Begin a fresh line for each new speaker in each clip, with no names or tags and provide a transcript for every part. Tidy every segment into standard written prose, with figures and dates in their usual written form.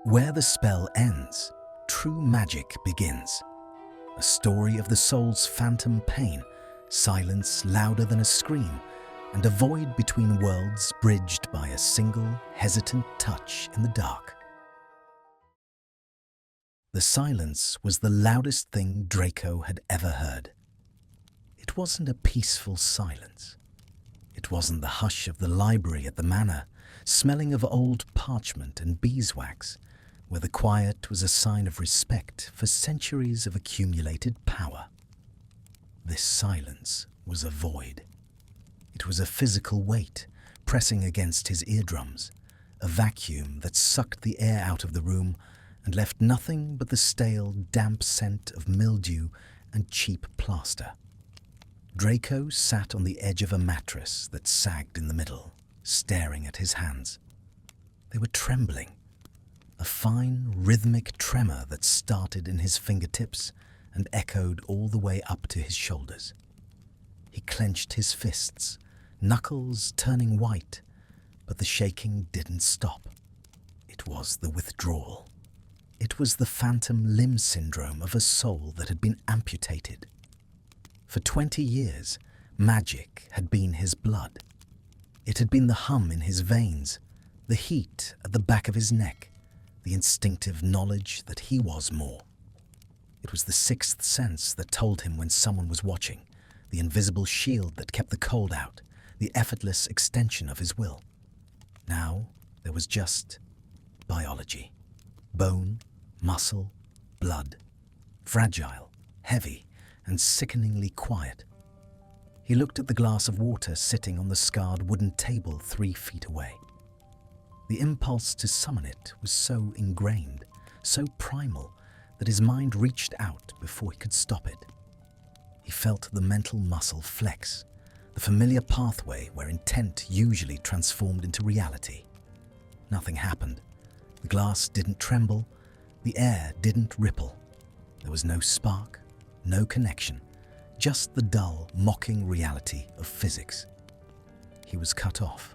Where the spell ends, true magic begins. A story of the soul's phantom pain, silence louder than a scream, and a void between worlds bridged by a single, hesitant touch in the dark. The silence was the loudest thing Draco had ever heard. It wasn't a peaceful silence. It wasn't the hush of the library at the manor, smelling of old parchment and beeswax, where the quiet was a sign of respect for centuries of accumulated power. This silence was a void. It was a physical weight pressing against his eardrums, a vacuum that sucked the air out of the room and left nothing but the stale, damp scent of mildew and cheap plaster. Draco sat on the edge of a mattress that sagged in the middle, staring at his hands. They were trembling, a fine, rhythmic tremor that started in his fingertips and echoed all the way up to his shoulders. He clenched his fists, knuckles turning white, but the shaking didn't stop. It was the withdrawal. It was the phantom limb syndrome of a soul that had been amputated. For 20 years, magic had been his blood. It had been the hum in his veins, the heat at the back of his neck, the instinctive knowledge that he was more. It was the sixth sense that told him when someone was watching, the invisible shield that kept the cold out, the effortless extension of his will. Now there was just biology. Bone, muscle, blood. Fragile, heavy, and sickeningly quiet. He looked at the glass of water sitting on the scarred wooden table 3 feet away. The impulse to summon it was so ingrained, so primal, that his mind reached out before he could stop it. He felt the mental muscle flex, the familiar pathway where intent usually transformed into reality. Nothing happened. The glass didn't tremble, the air didn't ripple. There was no spark, no connection, just the dull, mocking reality of physics. He was cut off.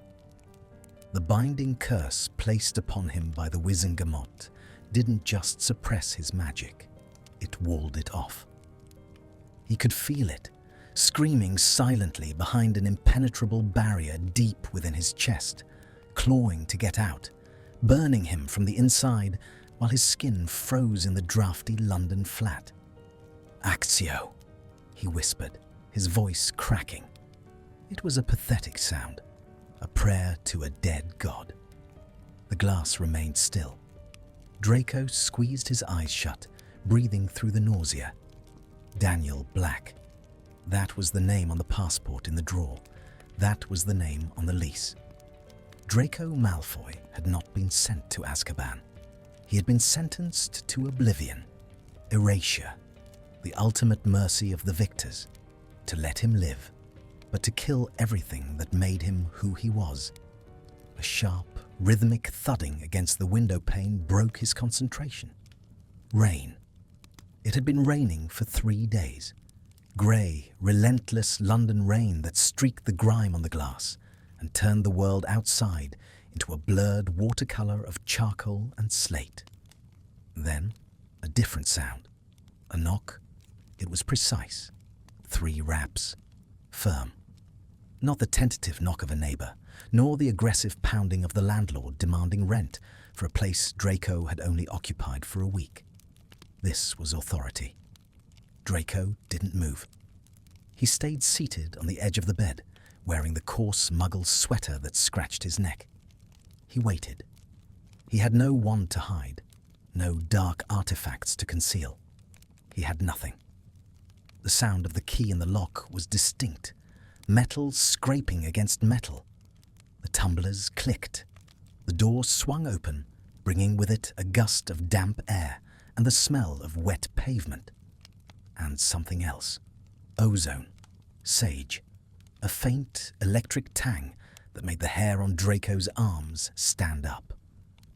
The binding curse placed upon him by the Wizengamot didn't just suppress his magic, it walled it off. He could feel it, screaming silently behind an impenetrable barrier deep within his chest, clawing to get out, burning him from the inside while his skin froze in the drafty London flat. "Actio," he whispered, his voice cracking. It was a pathetic sound, a prayer to a dead god. The glass remained still. Draco squeezed his eyes shut, breathing through the nausea. Daniel Black. That was the name on the passport in the drawer. That was the name on the lease. Draco Malfoy had not been sent to Azkaban. He had been sentenced to oblivion, erasure, the ultimate mercy of the victors, to let him live, but to kill everything that made him who he was. A sharp, rhythmic thudding against the window pane broke his concentration. Rain. It had been raining for 3 days. Grey, relentless London rain that streaked the grime on the glass and turned the world outside into a blurred watercolour of charcoal and slate. Then, a different sound. A knock. It was precise. 3 raps. Firm. Not the tentative knock of a neighbour, nor the aggressive pounding of the landlord demanding rent for a place Draco had only occupied for a week. This was authority. Draco didn't move. He stayed seated on the edge of the bed, wearing the coarse Muggle sweater that scratched his neck. He waited. He had no wand to hide, no dark artifacts to conceal. He had nothing. The sound of the key in the lock was distinct, metal scraping against metal. The tumblers clicked. The door swung open, bringing with it a gust of damp air and the smell of wet pavement. And something else. Ozone. Sage. A faint electric tang that made the hair on Draco's arms stand up.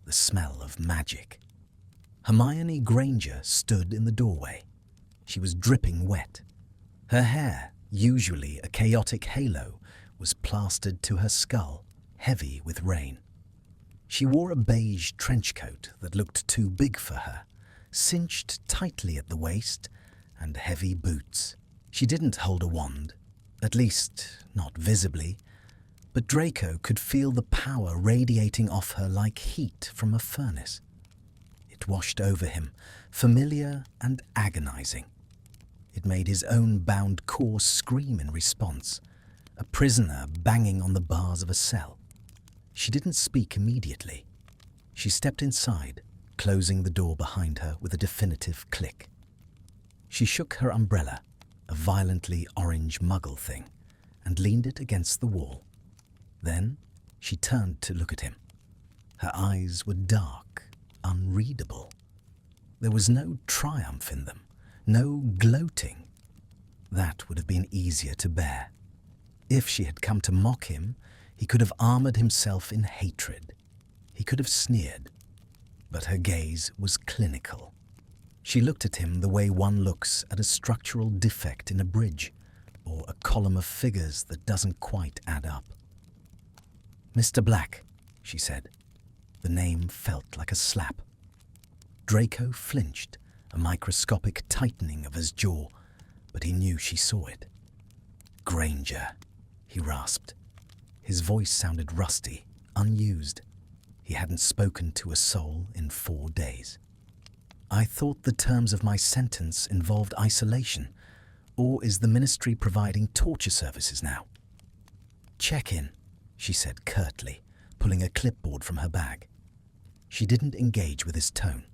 The smell of magic. Hermione Granger stood in the doorway. She was dripping wet. Her hair, usually a chaotic halo, was plastered to her skull, heavy with rain. She wore a beige trench coat that looked too big for her, cinched tightly at the waist, and heavy boots. She didn't hold a wand, at least not visibly, but Draco could feel the power radiating off her like heat from a furnace. It washed over him, familiar and agonizing. It made his own bound core scream in response, a prisoner banging on the bars of a cell. She didn't speak immediately. She stepped inside, closing the door behind her with a definitive click. She shook her umbrella, a violently orange Muggle thing, and leaned it against the wall. Then she turned to look at him. Her eyes were dark, unreadable. There was no triumph in them, no gloating. That would have been easier to bear. If she had come to mock him, he could have armored himself in hatred. He could have sneered. But her gaze was clinical. She looked at him the way one looks at a structural defect in a bridge, or a column of figures that doesn't quite add up. "Mr. Black," she said. The name felt like a slap. Draco flinched, a microscopic tightening of his jaw, but he knew she saw it. "Granger," he rasped. His voice sounded rusty, unused. He hadn't spoken to a soul in 4 days. "I thought the terms of my sentence involved isolation, or is the ministry providing torture services now?" "Check in," she said curtly, pulling a clipboard from her bag. She didn't engage with his tone.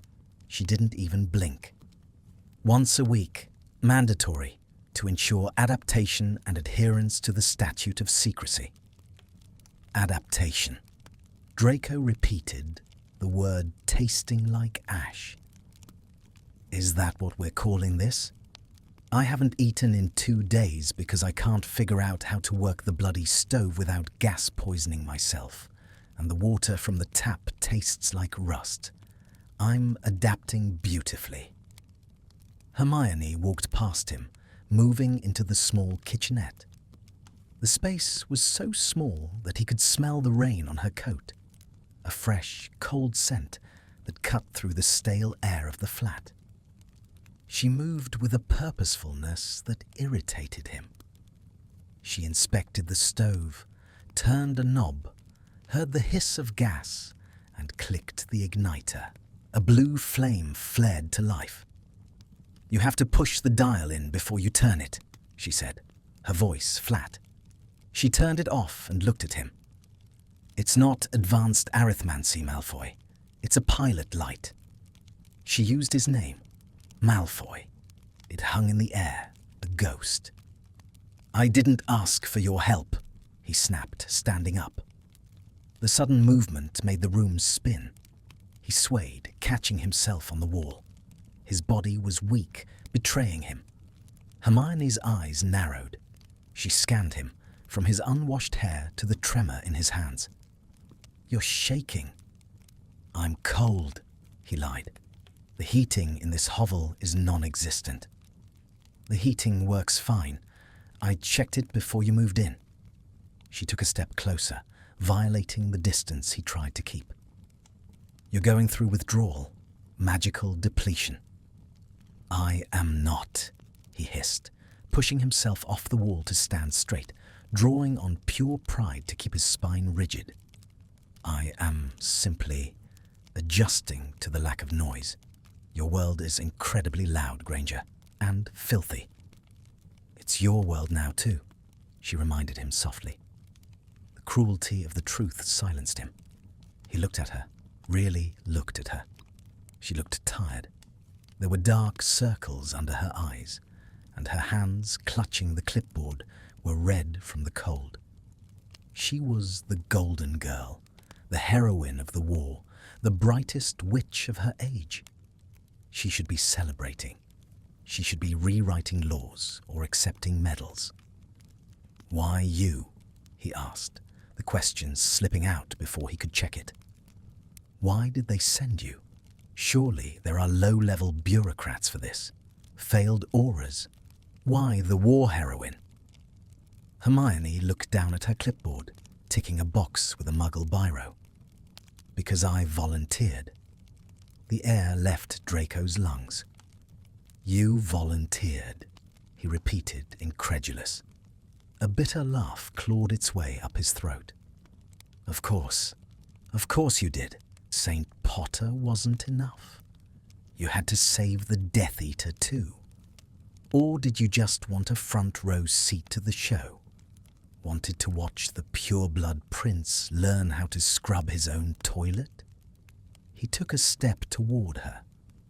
She didn't even blink. "Once a week, mandatory, to ensure adaptation and adherence to the statute of secrecy." Adaptation. Draco repeated, the word tasting like ash. "Is that what we're calling this? I haven't eaten in 2 days because I can't figure out how to work the bloody stove without gas poisoning myself, and the water from the tap tastes like rust. I'm adapting beautifully." Hermione walked past him, moving into the small kitchenette. The space was so small that he could smell the rain on her coat, a fresh, cold scent that cut through the stale air of the flat. She moved with a purposefulness that irritated him. She inspected the stove, turned a knob, heard the hiss of gas, and clicked the igniter. A blue flame flared to life. "You have to push the dial in before you turn it," she said, her voice flat. She turned it off and looked at him. "It's not advanced arithmancy, Malfoy. It's a pilot light." She used his name, Malfoy. It hung in the air, a ghost. "I didn't ask for your help," he snapped, standing up. The sudden movement made the room spin. He swayed, catching himself on the wall. His body was weak, betraying him. Hermione's eyes narrowed. She scanned him, from his unwashed hair to the tremor in his hands. "You're shaking." "I'm cold," he lied. "The heating in this hovel is non-existent." "The heating works fine. I checked it before you moved in." She took a step closer, violating the distance he tried to keep. "You're going through withdrawal, magical depletion." "I am not," he hissed, pushing himself off the wall to stand straight, drawing on pure pride to keep his spine rigid. "I am simply adjusting to the lack of noise. Your world is incredibly loud, Granger, and filthy." "It's your world now, too," she reminded him softly. The cruelty of the truth silenced him. He looked at her, really looked at her. She looked tired. There were dark circles under her eyes, and her hands clutching the clipboard were red from the cold. She was the golden girl, the heroine of the war, the brightest witch of her age. She should be celebrating. She should be rewriting laws or accepting medals. "Why you?" he asked, the questions slipping out before he could check it. "Why did they send you? Surely there are low-level bureaucrats for this. Failed auras. Why the war heroine?" Hermione looked down at her clipboard, ticking a box with a Muggle biro. because I volunteered. The air left Draco's lungs. You volunteered, he repeated, incredulous. A bitter laugh clawed its way up his throat. Of course you did. St. Potter wasn't enough. You had to save the Death Eater too. Or did you just want a front row seat to the show? Wanted to watch the pureblood prince learn how to scrub his own toilet? He took a step toward her,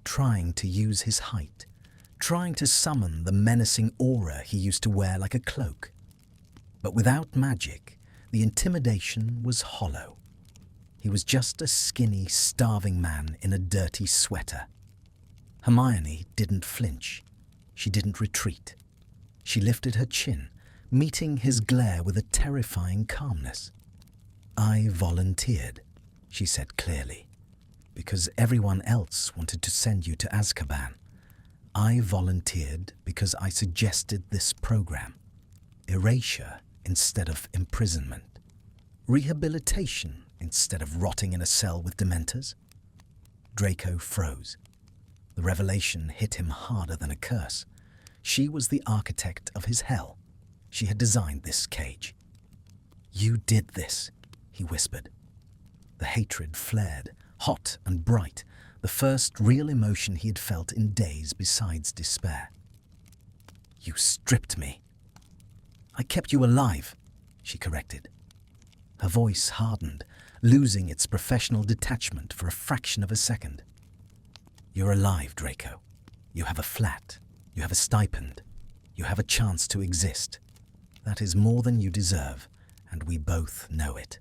trying to use his height, trying to summon the menacing aura he used to wear like a cloak. But without magic, the intimidation was hollow. He was just a skinny, starving man in a dirty sweater. Hermione didn't flinch. She didn't retreat. She lifted her chin, meeting his glare with a terrifying calmness. I volunteered, she said clearly, because everyone else wanted to send you to Azkaban. I volunteered because I suggested this program. Erasure instead of imprisonment. Rehabilitation instead of rotting in a cell with dementors. Draco froze. The revelation hit him harder than a curse. She was the architect of his hell. She had designed this cage. You did this, he whispered. The hatred flared, hot and bright, the first real emotion he had felt in days besides despair. You stripped me. I kept you alive, she corrected. Her voice hardened, losing its professional detachment for a fraction of a second. You're alive, Draco. You have a flat. You have a stipend. You have a chance to exist. That is more than you deserve, and we both know it.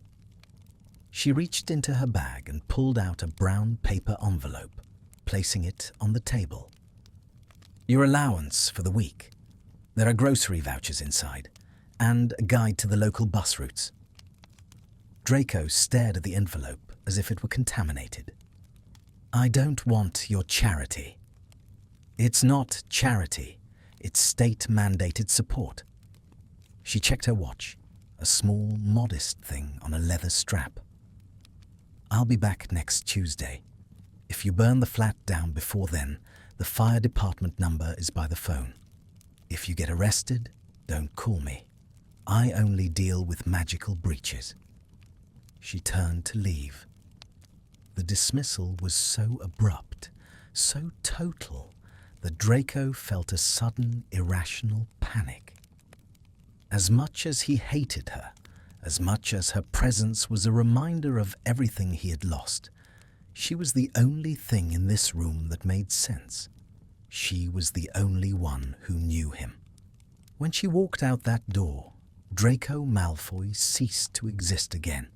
She reached into her bag and pulled out a brown paper envelope, placing it on the table. Your allowance for the week. There are grocery vouchers inside, and a guide to the local bus routes. Draco stared at the envelope as if it were contaminated. I don't want your charity. It's not charity, it's state-mandated support. She checked her watch, a small, modest thing on a leather strap. I'll be back next Tuesday. If you burn the flat down before then, the fire department number is by the phone. If you get arrested, don't call me. I only deal with magical breaches. She turned to leave. The dismissal was so abrupt, so total, that Draco felt a sudden, irrational panic. As much as he hated her, as much as her presence was a reminder of everything he had lost, she was the only thing in this room that made sense. She was the only one who knew him. When she walked out that door, Draco Malfoy ceased to exist again,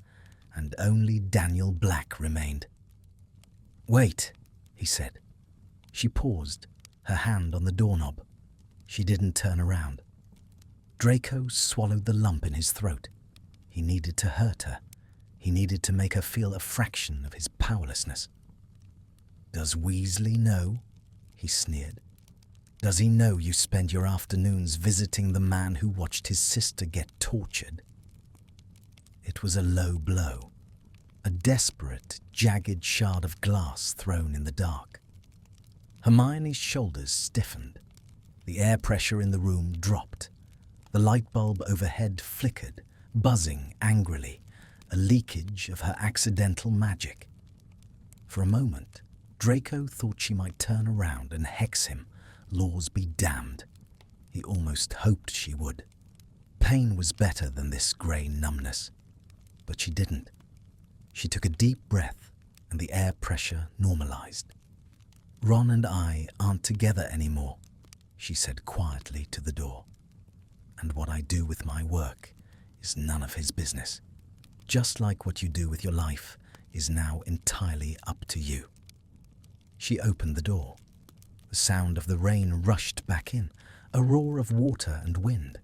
and only Daniel Black remained. Wait, he said. She paused, her hand on the doorknob. She didn't turn around. Draco swallowed the lump in his throat. He needed to hurt her. He needed to make her feel a fraction of his powerlessness. Does Weasley know? He sneered. Does he know you spend your afternoons visiting the man who watched his sister get tortured? It was a low blow, a desperate, jagged shard of glass thrown in the dark. Hermione's shoulders stiffened. The air pressure in the room dropped. The light bulb overhead flickered, buzzing angrily, a leakage of her accidental magic. For a moment, Draco thought she might turn around and hex him, laws be damned. He almost hoped she would. Pain was better than this grey numbness. But she didn't. She took a deep breath, and the air pressure normalized. Ron and I aren't together anymore, she said quietly to the door. And what I do with my work is none of his business. Just like what you do with your life is now entirely up to you. She opened the door. The sound of the rain rushed back in, a roar of water and wind.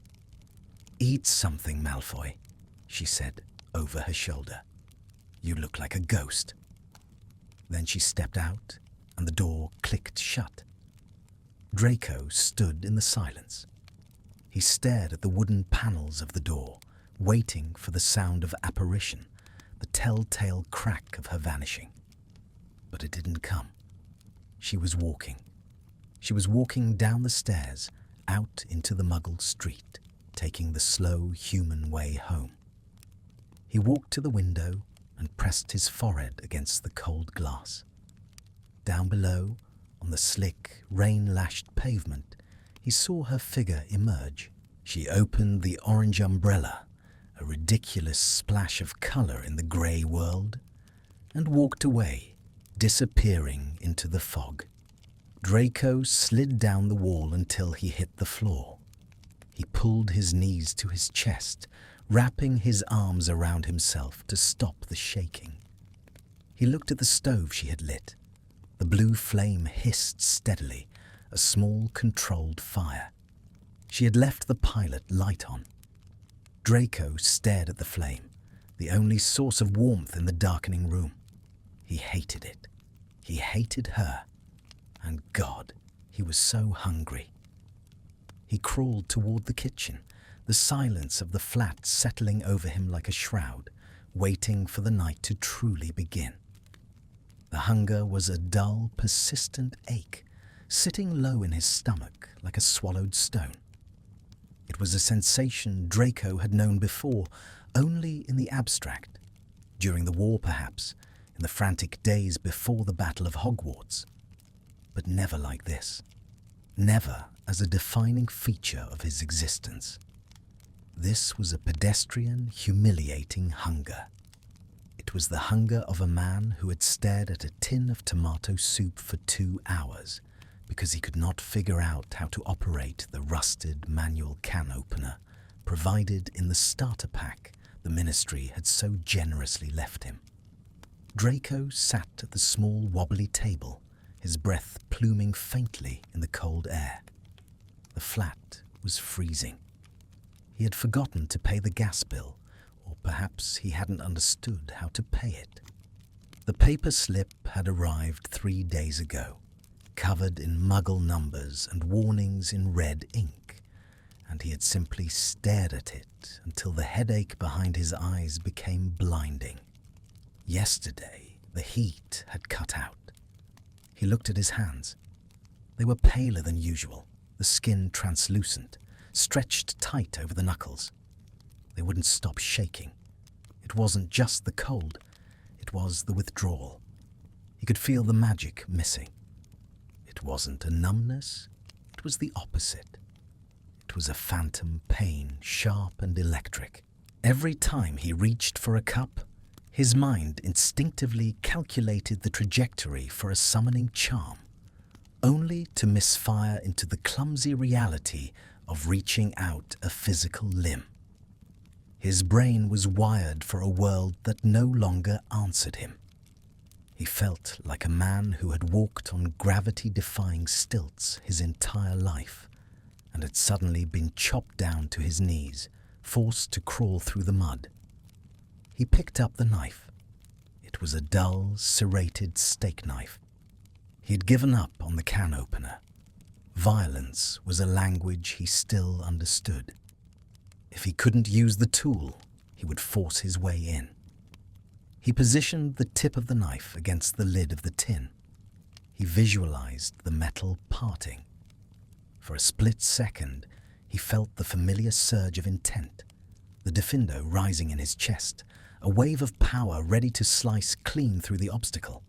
Eat something, Malfoy, she said over her shoulder. You look like a ghost. Then she stepped out, and the door clicked shut. Draco stood in the silence. He stared at the wooden panels of the door, waiting for the sound of apparition, the telltale crack of her vanishing. But it didn't come. She was walking. She was walking down the stairs, out into the Muggle street, taking the slow human way home. He walked to the window and pressed his forehead against the cold glass. Down below, on the slick, rain-lashed pavement, he saw her figure emerge. She opened the orange umbrella, a ridiculous splash of colour in the grey world, and walked away, disappearing into the fog. Draco slid down the wall until he hit the floor. He pulled his knees to his chest, wrapping his arms around himself to stop the shaking. He looked at the stove she had lit. The blue flame hissed steadily, a small controlled fire. She had left the pilot light on. Draco stared at the flame, the only source of warmth in the darkening room. He hated it. He hated her. And God, he was so hungry. He crawled toward the kitchen, the silence of the flat settling over him like a shroud, waiting for the night to truly begin. The hunger was a dull, persistent ache, sitting low in his stomach like a swallowed stone. It was a sensation Draco had known before, only in the abstract, during the war perhaps, in the frantic days before the Battle of Hogwarts. But never like this. Never as a defining feature of his existence. This was a pedestrian, humiliating hunger. It was the hunger of a man who had stared at a tin of tomato soup for 2 hours because he could not figure out how to operate the rusted manual can opener provided in the starter pack the Ministry had so generously left him. Draco sat at the small wobbly table, his breath pluming faintly in the cold air. The flat was freezing. He had forgotten to pay the gas bill, or perhaps he hadn't understood how to pay it. The paper slip had arrived 3 days ago, covered in Muggle numbers and warnings in red ink, and he had simply stared at it until the headache behind his eyes became blinding. Yesterday, the heat had cut out. He looked at his hands. They were paler than usual, the skin translucent, stretched tight over the knuckles. They wouldn't stop shaking. It wasn't just the cold, it was the withdrawal. He could feel the magic missing. It wasn't a numbness, it was the opposite. It was a phantom pain, sharp and electric. Every time he reached for a cup, his mind instinctively calculated the trajectory for a summoning charm, only to misfire into the clumsy reality of reaching out a physical limb. His brain was wired for a world that no longer answered him. He felt like a man who had walked on gravity-defying stilts his entire life and had suddenly been chopped down to his knees, forced to crawl through the mud. He picked up the knife. It was a dull, serrated steak knife. He had given up on the can opener. Violence was a language he still understood. If he couldn't use the tool, he would force his way in. He positioned the tip of the knife against the lid of the tin. He visualized the metal parting. For a split second, he felt the familiar surge of intent, the diffindo rising in his chest, a wave of power ready to slice clean through the obstacle.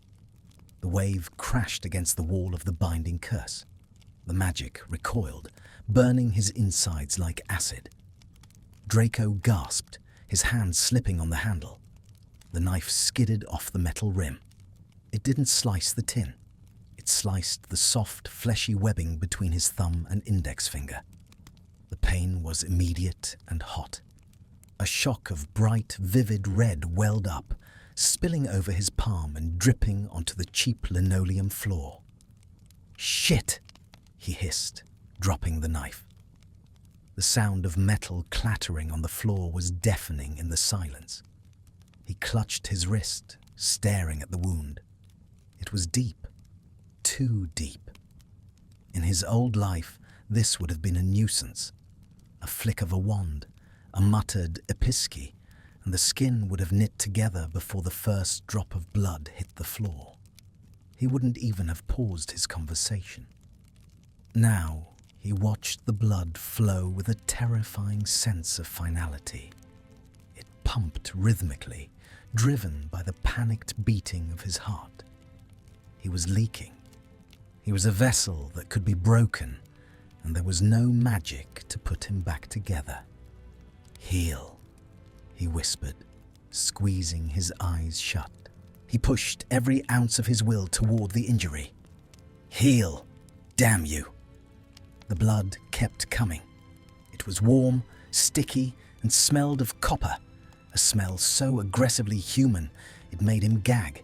The wave crashed against the wall of the binding curse. The magic recoiled, burning his insides like acid. Draco gasped, his hand slipping on the handle. The knife skidded off the metal rim. It didn't slice the tin. It sliced the soft, fleshy webbing between his thumb and index finger. The pain was immediate and hot. A shock of bright, vivid red welled up, spilling over his palm and dripping onto the cheap linoleum floor. "Shit!" he hissed, dropping the knife. The sound of metal clattering on the floor was deafening in the silence. He clutched his wrist, staring at the wound. It was deep, too deep. In his old life, this would have been a nuisance, a flick of a wand, a muttered episci, and the skin would have knit together before the first drop of blood hit the floor. He wouldn't even have paused his conversation. Now, he watched the blood flow with a terrifying sense of finality. It pumped rhythmically, driven by the panicked beating of his heart. He was leaking. He was a vessel that could be broken, and there was no magic to put him back together. "Heal," he whispered, squeezing his eyes shut. He pushed every ounce of his will toward the injury. "Heal, damn you!" The blood kept coming. It was warm, sticky, and smelled of copper, a smell so aggressively human it made him gag.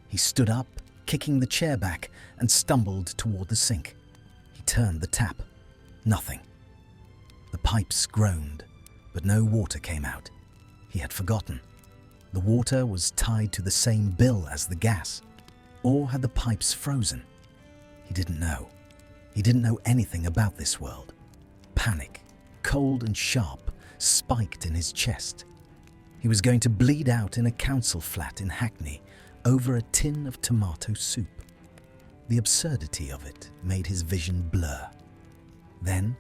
He stood up, kicking the chair back, and stumbled toward the sink. He turned the tap. Nothing. The pipes groaned, but no water came out. He had forgotten. The water was tied to the same bill as the gas. Or had the pipes frozen? He didn't know. He didn't know anything about this world. Panic, cold and sharp, spiked in his chest. He was going to bleed out in a council flat in Hackney over a tin of tomato soup. The absurdity of it made his vision blur. Then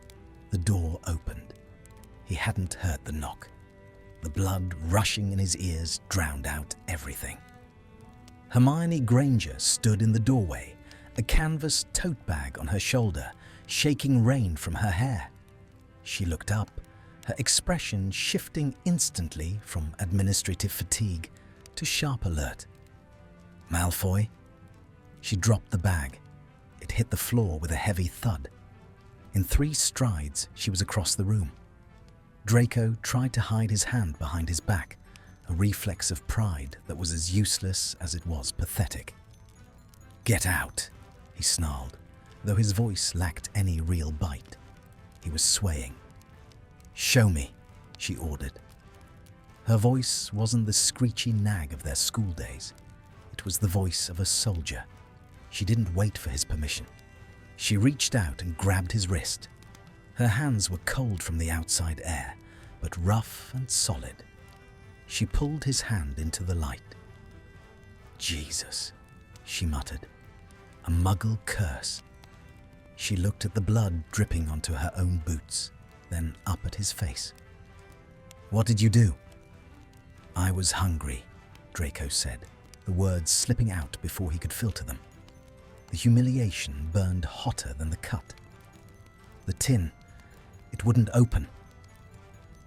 the door opened. He hadn't heard the knock. The blood rushing in his ears drowned out everything. Hermione Granger stood in the doorway, a canvas tote bag on her shoulder, shaking rain from her hair. She looked up, her expression shifting instantly from administrative fatigue to sharp alert. "Malfoy?" She dropped the bag. It hit the floor with a heavy thud. In 3 strides, she was across the room. Draco tried to hide his hand behind his back, a reflex of pride that was as useless as it was pathetic. "Get out," he snarled, though his voice lacked any real bite. He was swaying. "Show me," she ordered. Her voice wasn't the screechy nag of their school days. It was the voice of a soldier. She didn't wait for his permission. She reached out and grabbed his wrist. Her hands were cold from the outside air, but rough and solid. She pulled his hand into the light. "Jesus," she muttered. "A Muggle curse." She looked at the blood dripping onto her own boots, then up at his face. "What did you do?" "I was hungry," Draco said, the words slipping out before he could filter them. The humiliation burned hotter than the cut. "The tin, it wouldn't open."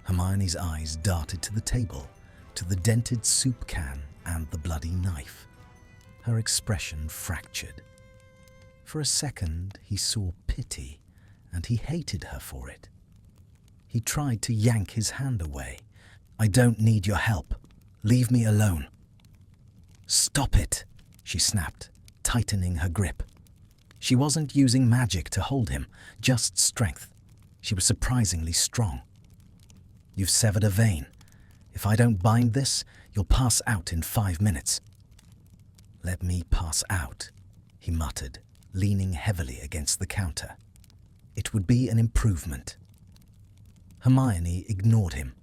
Hermione's eyes darted to the table, to the dented soup can and the bloody knife. Her expression fractured. For a second, he saw pity, and he hated her for it. He tried to yank his hand away. "I don't need your help. Leave me alone." "Stop it," she snapped, tightening her grip. She wasn't using magic to hold him, just strength. She was surprisingly strong. "You've severed a vein. If I don't bind this, you'll pass out in 5 minutes." "Let me pass out," he muttered, leaning heavily against the counter. It would be an improvement. Hermione ignored him.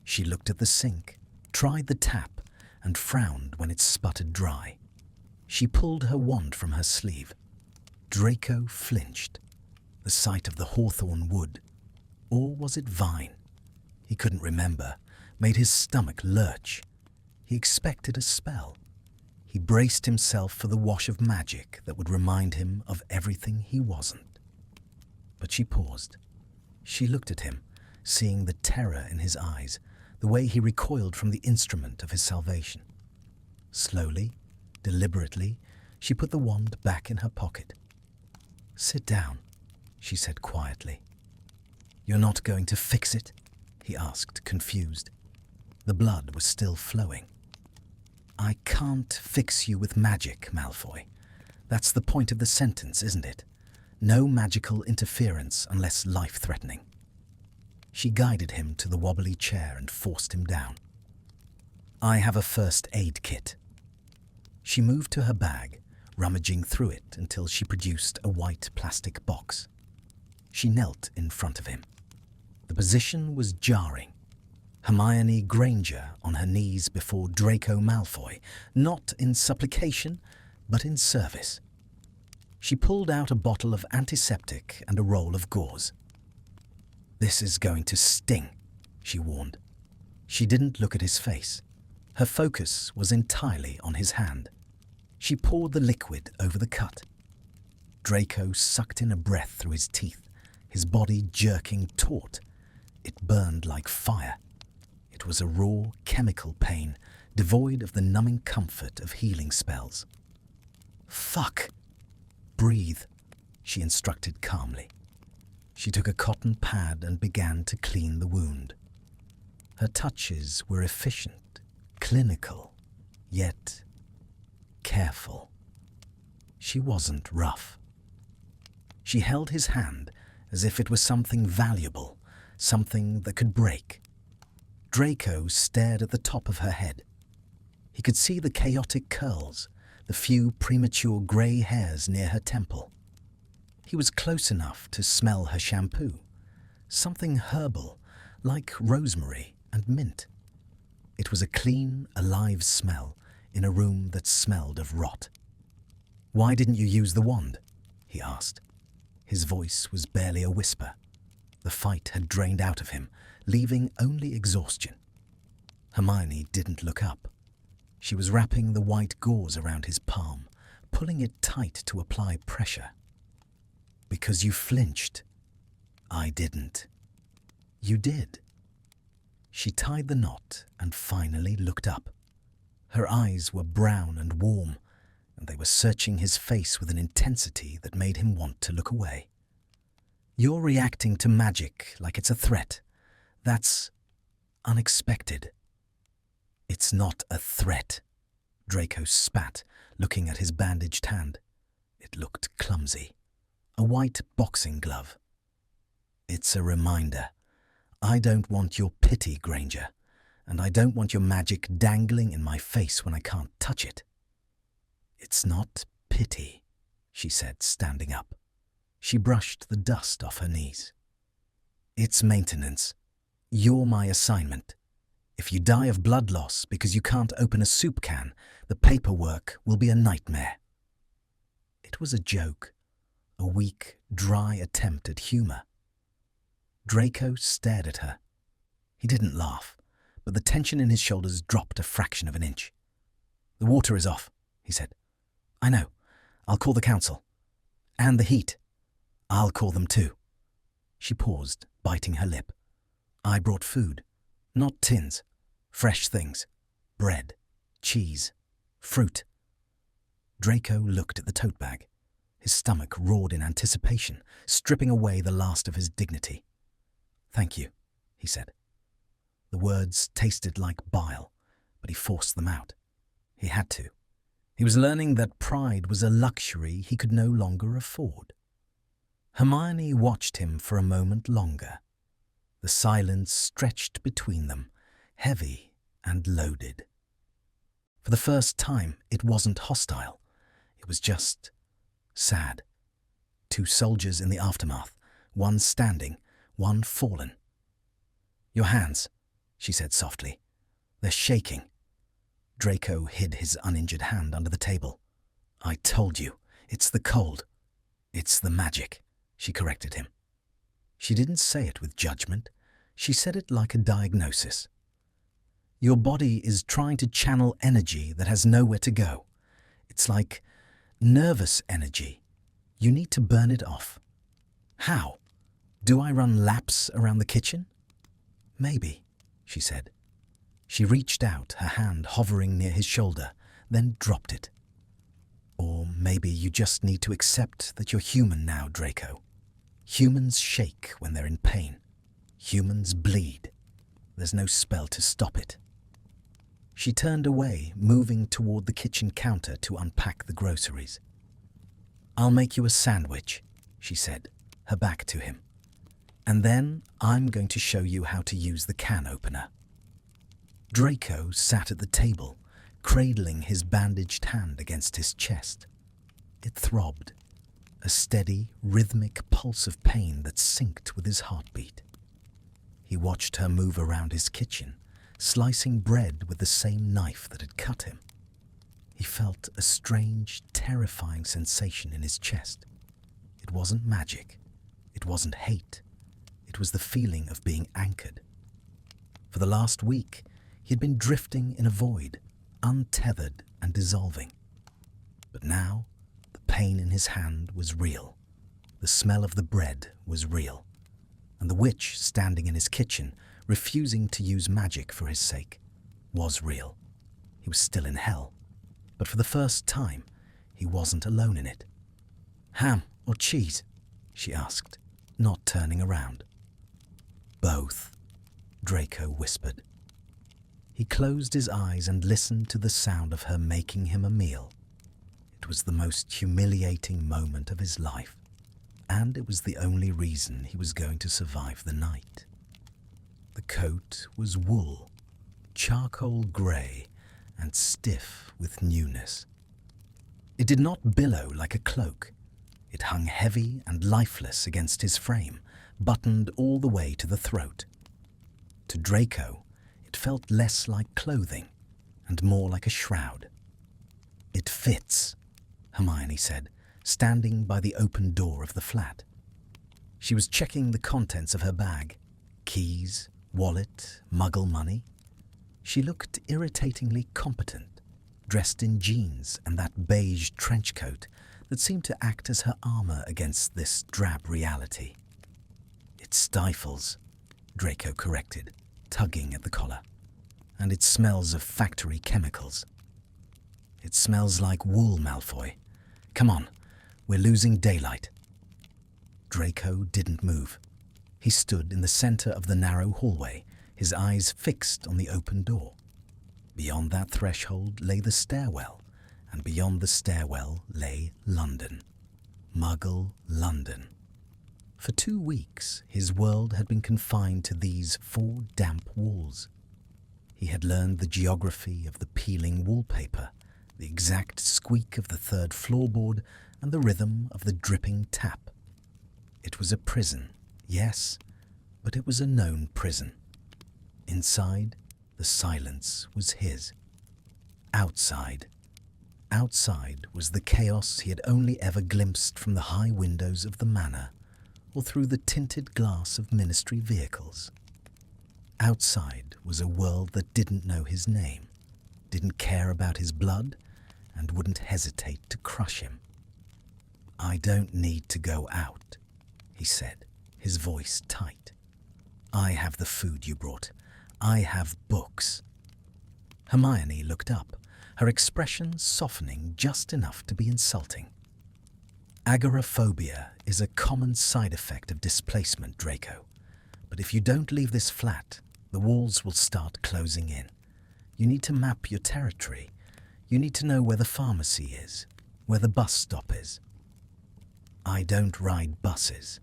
She looked at the sink, tried the tap, and frowned when it sputtered dry. She pulled her wand from her sleeve. Draco flinched. The sight of the hawthorn wood, or was it vine? He couldn't remember, made his stomach lurch. He expected a spell. He braced himself for the wash of magic that would remind him of everything he wasn't. But she paused. She looked at him, seeing the terror in his eyes, the way he recoiled from the instrument of his salvation. Slowly, deliberately, she put the wand back in her pocket. "Sit down," she said quietly. "You're not going to fix it?" he asked, confused. The blood was still flowing. "I can't fix you with magic, Malfoy. That's the point of the sentence, isn't it? No magical interference unless life-threatening." She guided him to the wobbly chair and forced him down. "I have a first aid kit." She moved to her bag, rummaging through it until she produced a white plastic box. She knelt in front of him. The position was jarring. Hermione Granger on her knees before Draco Malfoy, not in supplication, but in service. She pulled out a bottle of antiseptic and a roll of gauze. "This is going to sting," she warned. She didn't look at his face. Her focus was entirely on his hand. She poured the liquid over the cut. Draco sucked in a breath through his teeth, his body jerking taut. It burned like fire. It was a raw, chemical pain, devoid of the numbing comfort of healing spells. "Fuck! Breathe," she instructed calmly. She took a cotton pad and began to clean the wound. Her touches were efficient, clinical, yet careful. She wasn't rough. She held his hand as if it was something valuable, something that could break. Draco stared at the top of her head. He could see the chaotic curls, the few premature grey hairs near her temple. He was close enough to smell her shampoo, something herbal, like rosemary and mint. It was a clean, alive smell in a room that smelled of rot. "Why didn't you use the wand?" he asked. His voice was barely a whisper. The fight had drained out of him, leaving only exhaustion. Hermione didn't look up. She was wrapping the white gauze around his palm, pulling it tight to apply pressure. "Because you flinched." "I didn't." "You did." She tied the knot and finally looked up. Her eyes were brown and warm, and they were searching his face with an intensity that made him want to look away. "You're reacting to magic like it's a threat. That's unexpected." "It's not a threat," Draco spat, looking at his bandaged hand. It looked clumsy. A white boxing glove. "It's a reminder. I don't want your pity, Granger, and I don't want your magic dangling in my face when I can't touch it." "It's not pity," she said, standing up. She brushed the dust off her knees. "It's maintenance. You're my assignment. If you die of blood loss because you can't open a soup can, the paperwork will be a nightmare." It was a joke, a weak, dry attempt at humor. Draco stared at her. He didn't laugh, but the tension in his shoulders dropped a fraction of an inch. "The water is off," he said. "I know. I'll call the council. And the heat. I'll call them too." She paused, biting her lip. "I brought food. Not tins. Fresh things. Bread. Cheese. Fruit." Draco looked at the tote bag. His stomach roared in anticipation, stripping away the last of his dignity. "Thank you," he said. The words tasted like bile, but he forced them out. He had to. He was learning that pride was a luxury he could no longer afford. Hermione watched him for a moment longer. The silence stretched between them, heavy and loaded. For the first time, it wasn't hostile. It was just sad. Two soldiers in the aftermath, one standing, one fallen. "Your hands," she said softly. "They're shaking." Draco hid his uninjured hand under the table. "I told you, it's the cold." "It's the magic," she corrected him. She didn't say it with judgment. She said it like a diagnosis. "Your body is trying to channel energy that has nowhere to go. It's like nervous energy. You need to burn it off." "How? Do I run laps around the kitchen?" "Maybe," she said. She reached out, her hand hovering near his shoulder, then dropped it. "Or maybe you just need to accept that you're human now, Draco. Humans shake when they're in pain. Humans bleed. There's no spell to stop it." She turned away, moving toward the kitchen counter to unpack the groceries. "I'll make you a sandwich," she said, her back to him. "And then I'm going to show you how to use the can opener." Draco sat at the table, cradling his bandaged hand against his chest. It throbbed, a steady, rhythmic pulse of pain that synced with his heartbeat. He watched her move around his kitchen, slicing bread with the same knife that had cut him. He felt a strange, terrifying sensation in his chest. It wasn't magic. It wasn't hate. It was the feeling of being anchored. For the last week, he had been drifting in a void, untethered and dissolving. But now, the pain in his hand was real. The smell of the bread was real. And the witch standing in his kitchen, refusing to use magic for his sake, was real. He was still in hell. But for the first time, he wasn't alone in it. "Ham or cheese?" she asked, not turning around. "Both," Draco whispered. He closed his eyes and listened to the sound of her making him a meal. It was the most humiliating moment of his life, and it was the only reason he was going to survive the night. The coat was wool, charcoal grey, and stiff with newness. It did not billow like a cloak. It hung heavy and lifeless against his frame, buttoned all the way to the throat. To Draco, it felt less like clothing and more like a shroud. "It fits," Hermione said, standing by the open door of the flat. She was checking the contents of her bag. Keys, wallet, Muggle money. She looked irritatingly competent, dressed in jeans and that beige trench coat that seemed to act as her armor against this drab reality. "It stifles," Draco corrected, tugging at the collar. "And it smells of factory chemicals." "It smells like wool, Malfoy. Come on, we're losing daylight." Draco didn't move. He stood in the center of the narrow hallway, his eyes fixed on the open door. Beyond that threshold lay the stairwell, and beyond the stairwell lay London. Muggle London. For 2 weeks, his world had been confined to these 4 damp walls. He had learned the geography of the peeling wallpaper, the exact squeak of the 3rd floorboard, and the rhythm of the dripping tap. It was a prison, yes, but it was a known prison. Inside, the silence was his. Outside was the chaos he had only ever glimpsed from the high windows of the manor or through the tinted glass of ministry vehicles. Outside was a world that didn't know his name, didn't care about his blood, and wouldn't hesitate to crush him. "I don't need to go out," he said, his voice tight. "I have the food you brought. I have books." Hermione looked up, her expression softening just enough to be insulting. "Agoraphobia is a common side effect of displacement, Draco. But if you don't leave this flat, the walls will start closing in. You need to map your territory. You need to know where the pharmacy is, where the bus stop is." "I don't ride buses."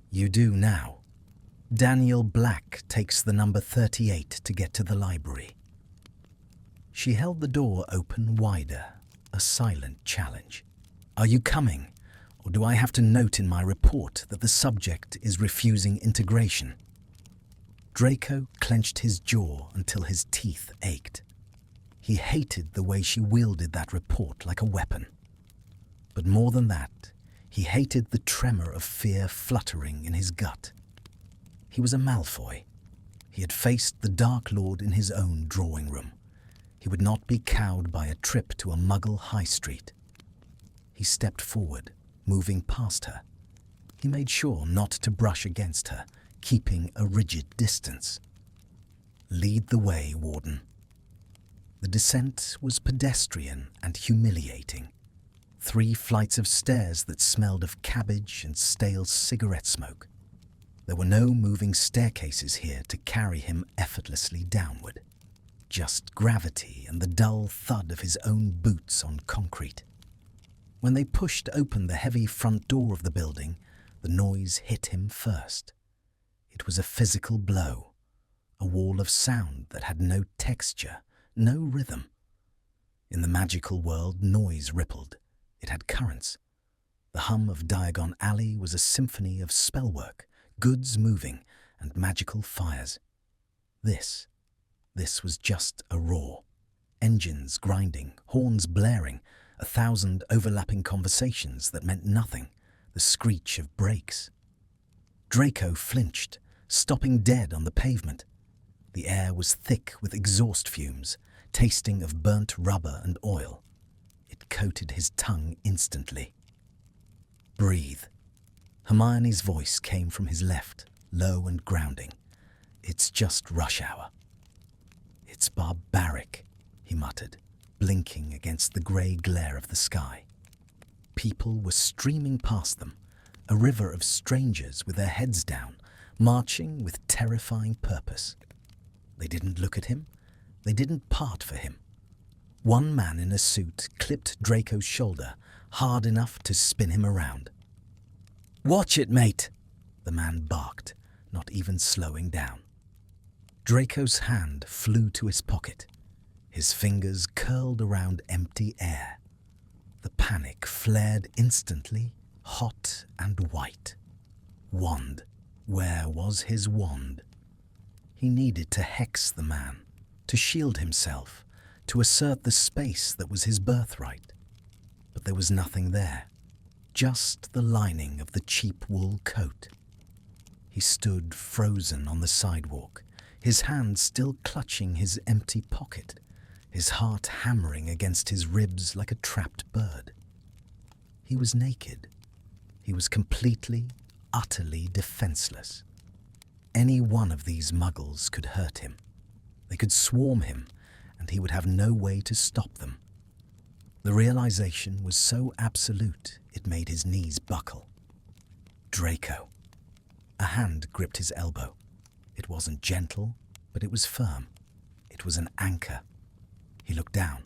"You do now. Daniel Black takes the number 38 to get to the library." She held the door open wider, a silent challenge. "Are you coming, or do I have to note in my report that the subject is refusing integration?" Draco clenched his jaw until his teeth ached. He hated the way she wielded that report like a weapon. But more than that, he hated the tremor of fear fluttering in his gut. He was a Malfoy. He had faced the Dark Lord in his own drawing room. He would not be cowed by a trip to a Muggle high street. He stepped forward, moving past her. He made sure not to brush against her, keeping a rigid distance. "Lead the way, Warden." The descent was pedestrian and humiliating. 3 flights of stairs that smelled of cabbage and stale cigarette smoke. There were no moving staircases here to carry him effortlessly downward. Just gravity and the dull thud of his own boots on concrete. When they pushed open the heavy front door of the building, the noise hit him first. It was a physical blow, a wall of sound that had no texture, no rhythm. In the magical world, noise rippled. It had currents. The hum of Diagon Alley was a symphony of spellwork, goods moving, and magical fires. This was just a roar. Engines grinding, horns blaring, 1,000 overlapping conversations that meant nothing, the screech of brakes. Draco flinched, stopping dead on the pavement. The air was thick with exhaust fumes, tasting of burnt rubber and oil. It coated his tongue instantly. "Breathe." Hermione's voice came from his left, low and grounding. "It's just rush hour." "It's barbaric," he muttered, blinking against the grey glare of the sky. People were streaming past them, a river of strangers with their heads down, marching with terrifying purpose. They didn't look at him. They didn't part for him. One man in a suit clipped Draco's shoulder hard enough to spin him around. "Watch it, mate," the man barked, not even slowing down. Draco's hand flew to his pocket. His fingers curled around empty air. The panic flared instantly, hot and white. Wand. Where was his wand? He needed to hex the man, to shield himself, to assert the space that was his birthright. But there was nothing there, just the lining of the cheap wool coat. He stood frozen on the sidewalk, his hand still clutching his empty pocket, his heart hammering against his ribs like a trapped bird. He was naked. He was completely, utterly defenseless. Any one of these muggles could hurt him. They could swarm him, and he would have no way to stop them. The realization was so absolute it made his knees buckle. Draco. A hand gripped his elbow. It wasn't gentle, but it was firm. It was an anchor. He looked down.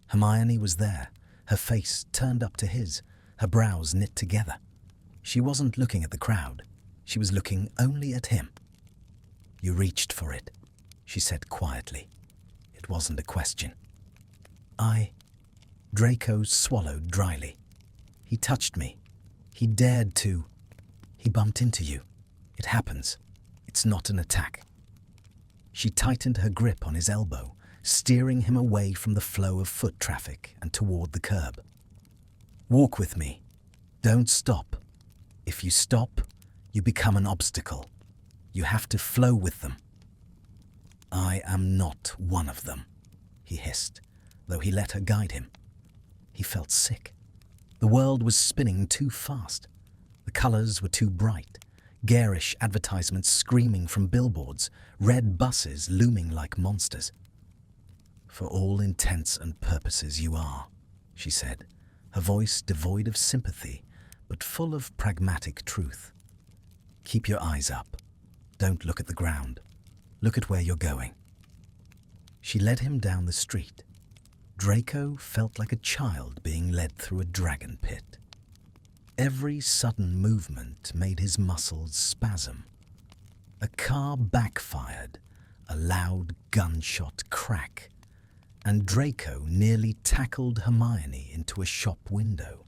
Hermione was there, her face turned up to his, her brows knit together. She wasn't looking at the crowd. She was looking only at him. "You reached for it," she said quietly. It wasn't a question. Draco swallowed dryly. "He touched me. He dared to. He bumped into you. It happens. It's not an attack." She tightened her grip on his elbow, steering him away from the flow of foot traffic and toward the curb. "Walk with me. Don't stop. If you stop, you become an obstacle. You have to flow with them." "I am not one of them," he hissed, though he let her guide him. He felt sick. The world was spinning too fast. The colors were too bright. Garish advertisements screaming from billboards, red buses looming like monsters. "For all intents and purposes you are," she said, her voice devoid of sympathy, but full of pragmatic truth. "Keep your eyes up. Don't look at the ground. Look at where you're going." She led him down the street. Draco felt like a child being led through a dragon pit. Every sudden movement made his muscles spasm. A car backfired, a loud gunshot crack, and Draco nearly tackled Hermione into a shop window,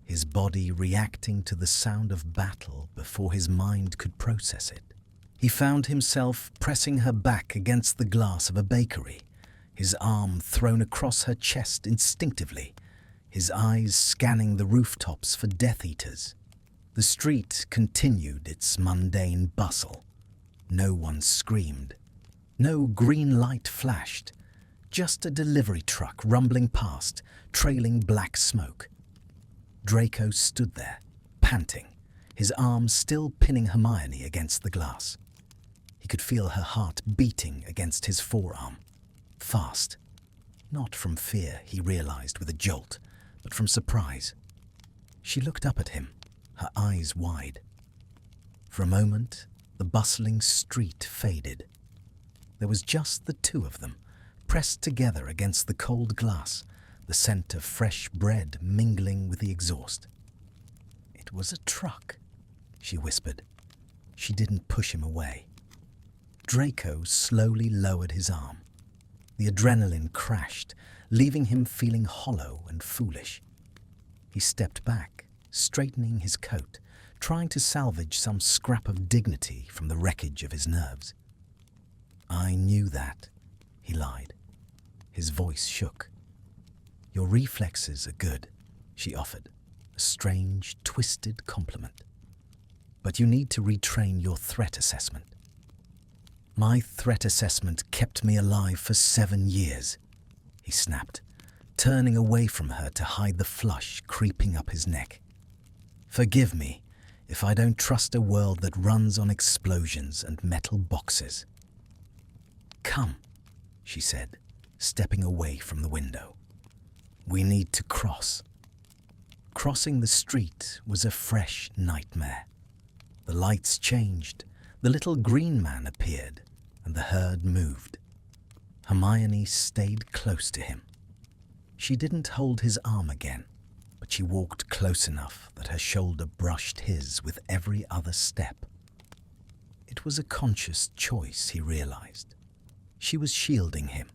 his body reacting to the sound of battle before his mind could process it. He found himself pressing her back against the glass of a bakery, his arm thrown across her chest instinctively, his eyes scanning the rooftops for Death Eaters. The street continued its mundane bustle. No one screamed. No green light flashed. Just a delivery truck rumbling past, trailing black smoke. Draco stood there, panting, his arm still pinning Hermione against the glass. He could feel her heart beating against his forearm. Fast. Not from fear, he realized with a jolt, but from surprise. She looked up at him, her eyes wide. For a moment, the bustling street faded. There was just the two of them, pressed together against the cold glass, the scent of fresh bread mingling with the exhaust. "It was a truck," she whispered. She didn't push him away. Draco slowly lowered his arm. The adrenaline crashed, leaving him feeling hollow and foolish. He stepped back, straightening his coat, trying to salvage some scrap of dignity from the wreckage of his nerves. "I knew that," he lied. His voice shook. "Your reflexes are good," she offered, a strange, twisted compliment. "But you need to retrain your threat assessment." "My threat assessment kept me alive for 7 years," he snapped, turning away from her to hide the flush creeping up his neck. "Forgive me if I don't trust a world that runs on explosions and metal boxes." "Come," she said, stepping away from the window. "We need to cross." Crossing the street was a fresh nightmare. The lights changed, the little green man appeared, and the herd moved. Hermione stayed close to him. She didn't hold his arm again, but she walked close enough that her shoulder brushed his with every other step. It was a conscious choice, he realized. She was shielding him.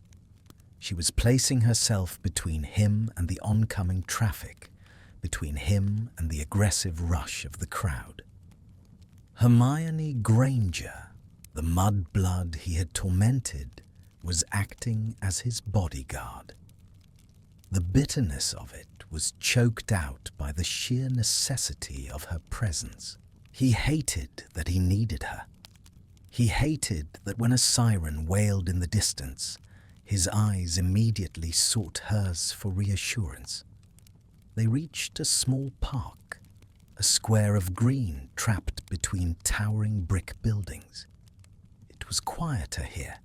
She was placing herself between him and the oncoming traffic, between him and the aggressive rush of the crowd. Hermione Granger, the mudblood he had tormented, was acting as his bodyguard. The bitterness of it was choked out by the sheer necessity of her presence. He hated that he needed her. He hated that when a siren wailed in the distance, his eyes immediately sought hers for reassurance. They reached a small park, a square of green trapped between towering brick buildings. It was quieter here.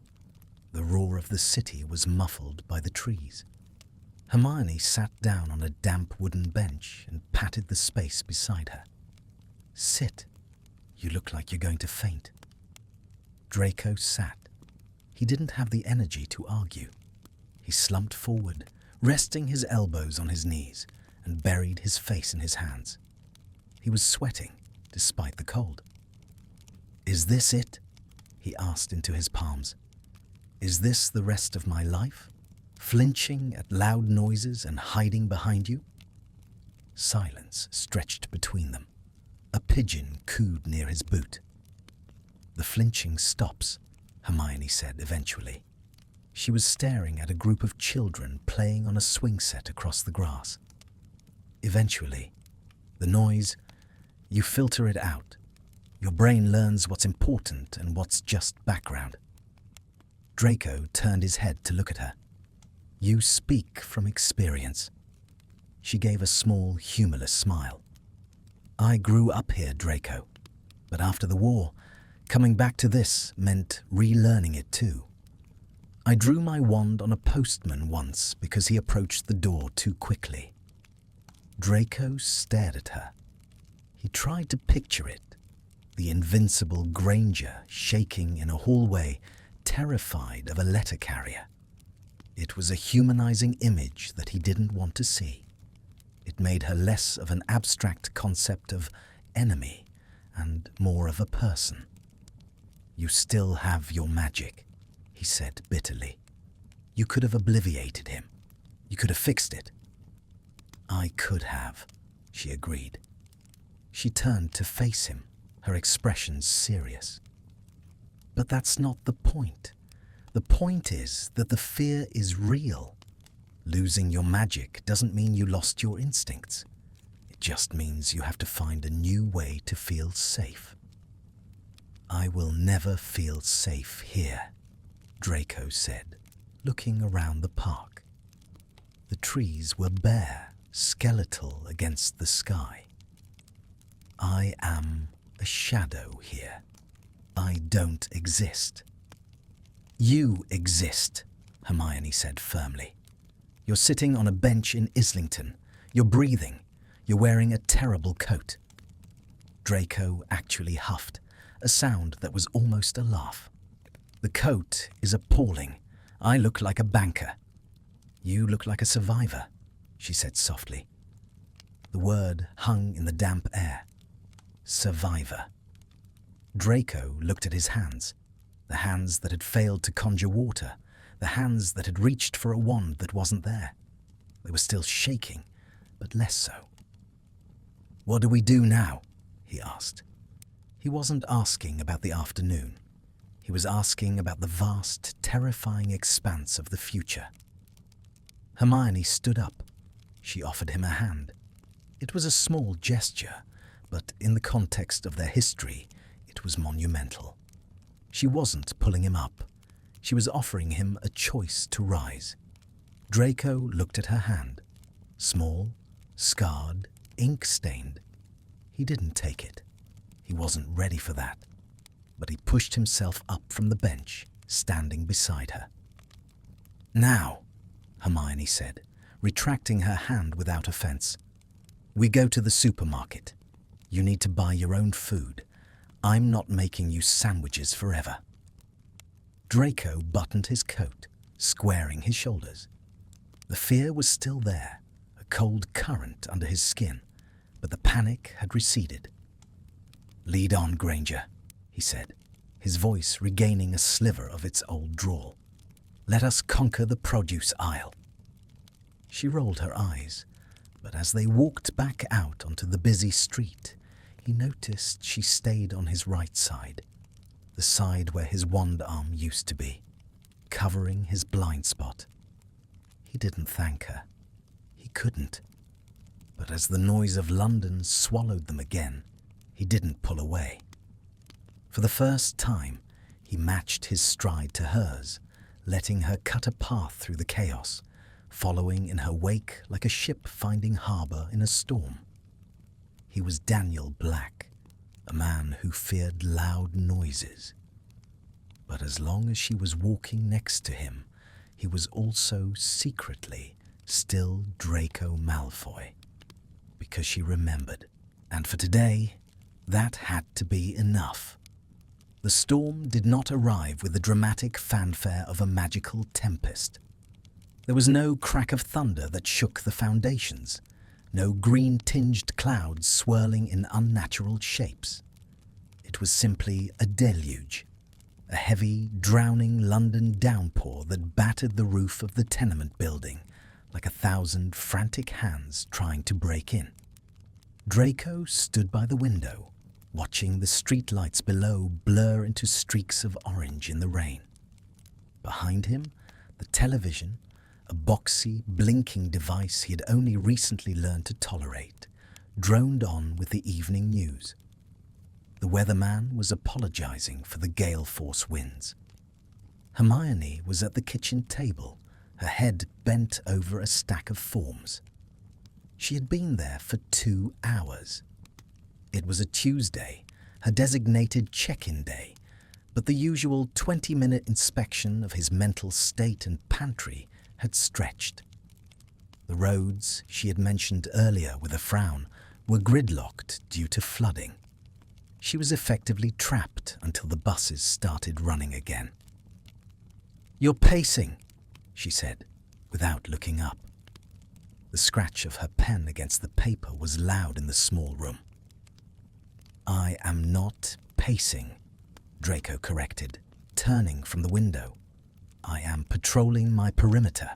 The roar of the city was muffled by the trees. Hermione sat down on a damp wooden bench and patted the space beside her. "Sit. You look like you're going to faint." Draco sat. He didn't have the energy to argue. He slumped forward, resting his elbows on his knees, and buried his face in his hands. He was sweating, despite the cold. "Is this it?" he asked into his palms. "Is this the rest of my life? Flinching at loud noises and hiding behind you?" Silence stretched between them. A pigeon cooed near his boot. "The flinching stops," Hermione said eventually. She was staring at a group of children playing on a swing set across the grass. "Eventually, the noise, you filter it out. Your brain learns what's important and what's just background." Draco turned his head to look at her. "You speak from experience." She gave a small, humorless smile. "I grew up here, Draco, but after the war, coming back to this meant relearning it too. I drew my wand on a postman once because he approached the door too quickly." Draco stared at her. He tried to picture it, the invincible Granger shaking in a hallway, terrified of a letter carrier. It was a humanizing image that he didn't want to see. It made her less of an abstract concept of enemy and more of a person. "You still have your magic," he said bitterly. "You could have obliviated him. You could have fixed it." "I could have," she agreed. She turned to face him, her expression serious. "But that's not the point. The point is that the fear is real. Losing your magic doesn't mean you lost your instincts. It just means you have to find a new way to feel safe." "I will never feel safe here," Draco said, looking around the park. The trees were bare, skeletal against the sky. "I am a shadow here. I don't exist." "You exist," Hermione said firmly. "You're sitting on a bench in Islington. You're breathing. You're wearing a terrible coat." Draco actually huffed, a sound that was almost a laugh. "The coat is appalling. I look like a banker." "You look like a survivor," she said softly. The word hung in the damp air. Survivor. Draco looked at his hands, the hands that had failed to conjure water, the hands that had reached for a wand that wasn't there. They were still shaking, but less so. "What do we do now?" he asked. He wasn't asking about the afternoon. He was asking about the vast, terrifying expanse of the future. Hermione stood up. She offered him a hand. It was a small gesture, but in the context of their history, it was monumental. She wasn't pulling him up. She was offering him a choice to rise. Draco looked at her hand. Small, scarred, ink-stained. He didn't take it. He wasn't ready for that. But he pushed himself up from the bench, standing beside her. "Now," Hermione said, retracting her hand without offense. "We go to the supermarket. You need to buy your own food. I'm not making you sandwiches forever." Draco buttoned his coat, squaring his shoulders. The fear was still there, a cold current under his skin, but the panic had receded. "Lead on, Granger," he said, his voice regaining a sliver of its old drawl. "Let us conquer the produce aisle." She rolled her eyes, but as they walked back out onto the busy street, he noticed she stayed on his right side, the side where his wand arm used to be, covering his blind spot. He didn't thank her. He couldn't. But as the noise of London swallowed them again, he didn't pull away. For the first time, he matched his stride to hers, letting her cut a path through the chaos, following in her wake like a ship finding harbour in a storm. He was Daniel Black, a man who feared loud noises. But as long as she was walking next to him, he was also secretly still Draco Malfoy. Because she remembered. And for today, that had to be enough. The storm did not arrive with the dramatic fanfare of a magical tempest. There was no crack of thunder that shook the foundations, no green-tinged clouds swirling in unnatural shapes. It was simply a deluge, a heavy, drowning London downpour that battered the roof of the tenement building like 1,000 frantic hands trying to break in. Draco stood by the window, watching the streetlights below blur into streaks of orange in the rain. Behind him, the television, a boxy, blinking device he had only recently learned to tolerate, droned on with the evening news. The weatherman was apologizing for the gale force winds. Hermione was at the kitchen table, her head bent over a stack of forms. She had been there for 2 hours. It was a Tuesday, her designated check-in day, but the usual 20-minute inspection of his mental state and pantry had stretched. The roads, she had mentioned earlier with a frown, were gridlocked due to flooding. She was effectively trapped until the buses started running again. "You're pacing," she said, without looking up. The scratch of her pen against the paper was loud in the small room. "I am not pacing," Draco corrected, turning from the window. "I am patrolling my perimeter."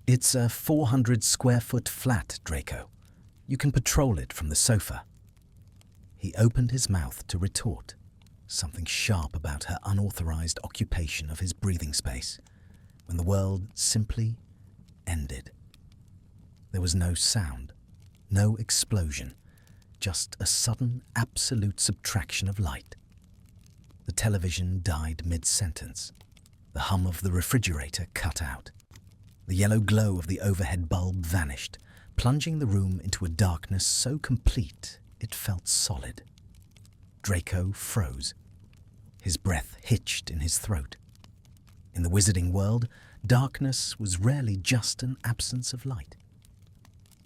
"It's a 400-square-foot flat, Draco. You can patrol it from the sofa." He opened his mouth to retort, something sharp about her unauthorized occupation of his breathing space, when the world simply ended. There was no sound, no explosion, just a sudden, absolute subtraction of light. The television died mid-sentence. The hum of the refrigerator cut out. The yellow glow of the overhead bulb vanished, plunging the room into a darkness so complete it felt solid. Draco froze. His breath hitched in his throat. In the wizarding world, darkness was rarely just an absence of light.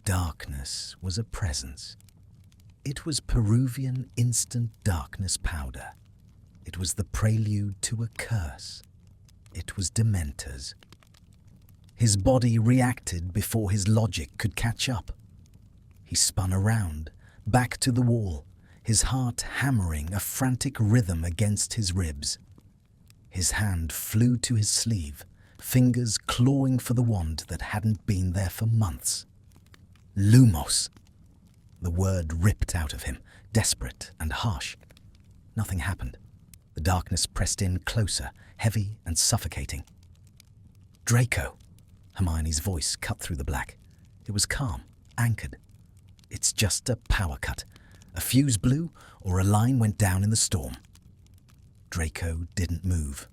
Darkness was a presence. It was Peruvian instant darkness powder. It was the prelude to a curse. It was Dementors. His body reacted before his logic could catch up. He spun around, back to the wall, his heart hammering a frantic rhythm against his ribs. His hand flew to his sleeve, fingers clawing for the wand that hadn't been there for months. Lumos. The word ripped out of him, desperate and harsh. Nothing happened. The darkness pressed in closer, heavy and suffocating. "Draco!" Hermione's voice cut through the black. It was calm, anchored. "It's just a power cut. A fuse blew or a line went down in the storm." Draco didn't move.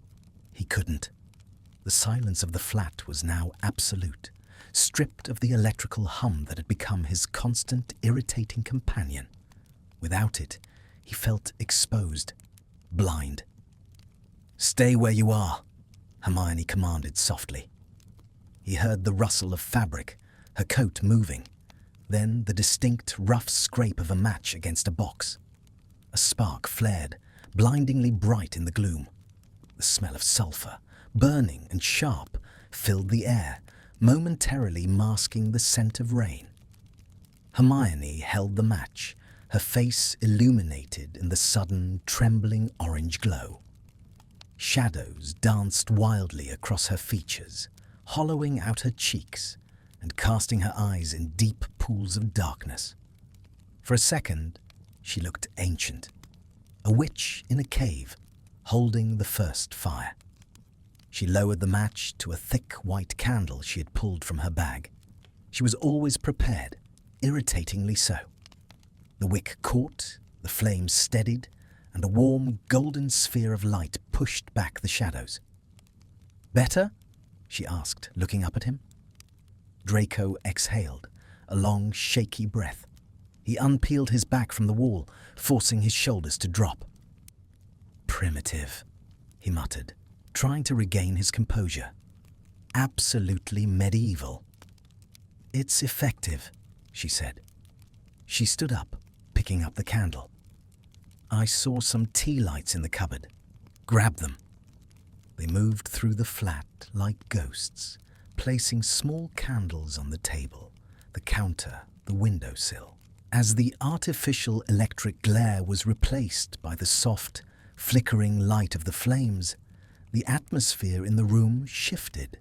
He couldn't. The silence of the flat was now absolute, stripped of the electrical hum that had become his constant, irritating companion. Without it, he felt exposed, blind. "Stay where you are," Hermione commanded softly. He heard the rustle of fabric, her coat moving, then the distinct, rough scrape of a match against a box. A spark flared, blindingly bright in the gloom. The smell of sulphur, burning and sharp, filled the air, momentarily masking the scent of rain. Hermione held the match, her face illuminated in the sudden, trembling orange glow. Shadows danced wildly across her features, hollowing out her cheeks and casting her eyes in deep pools of darkness. For a second, she looked ancient, a witch in a cave, holding the first fire. She lowered the match to a thick white candle she had pulled from her bag. She was always prepared, irritatingly so. The wick caught, the flame steadied, and a warm, golden sphere of light pushed back the shadows. "Better?" she asked, looking up at him. Draco exhaled, a long, shaky breath. He unpeeled his back from the wall, forcing his shoulders to drop. "Primitive," he muttered, trying to regain his composure. "Absolutely medieval." "It's effective," she said. She stood up, picking up the candle. "I saw some tea lights in the cupboard. Grab them." They moved through the flat like ghosts, placing small candles on the table, the counter, the windowsill. As the artificial electric glare was replaced by the soft, flickering light of the flames, the atmosphere in the room shifted.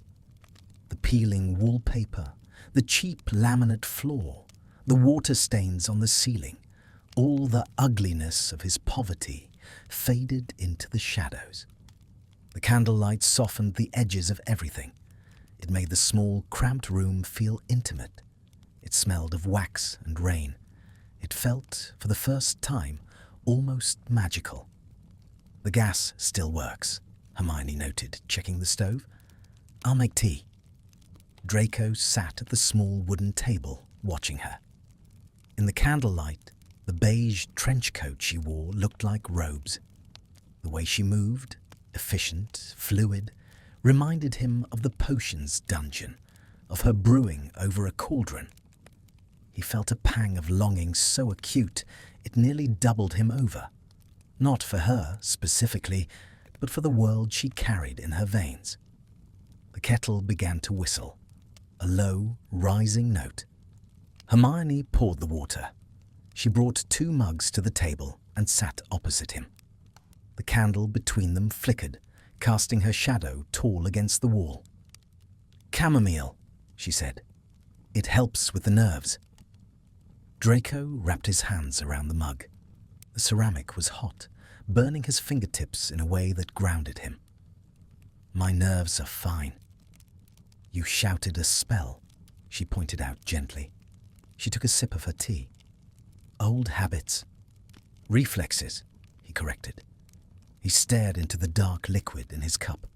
The peeling wallpaper, the cheap laminate floor, the water stains on the ceiling, all the ugliness of his poverty faded into the shadows. The candlelight softened the edges of everything. It made the small, cramped room feel intimate. It smelled of wax and rain. It felt, for the first time, almost magical. "The gas still works," Hermione noted, checking the stove. "I'll make tea." Draco sat at the small wooden table, watching her. In the candlelight, the beige trench coat she wore looked like robes. The way she moved, efficient, fluid, reminded him of the potions dungeon, of her brewing over a cauldron. He felt a pang of longing so acute it nearly doubled him over. Not for her, specifically, but for the world she carried in her veins. The kettle began to whistle, a low, rising note. Hermione poured the water. She brought 2 mugs to the table and sat opposite him. The candle between them flickered, casting her shadow tall against the wall. "Chamomile," she said. "It helps with the nerves." Draco wrapped his hands around the mug. The ceramic was hot, burning his fingertips in a way that grounded him. "My nerves are fine." "You shouted a spell," she pointed out gently. She took a sip of her tea. "Old habits." "Reflexes," he corrected. He stared into the dark liquid in his cup.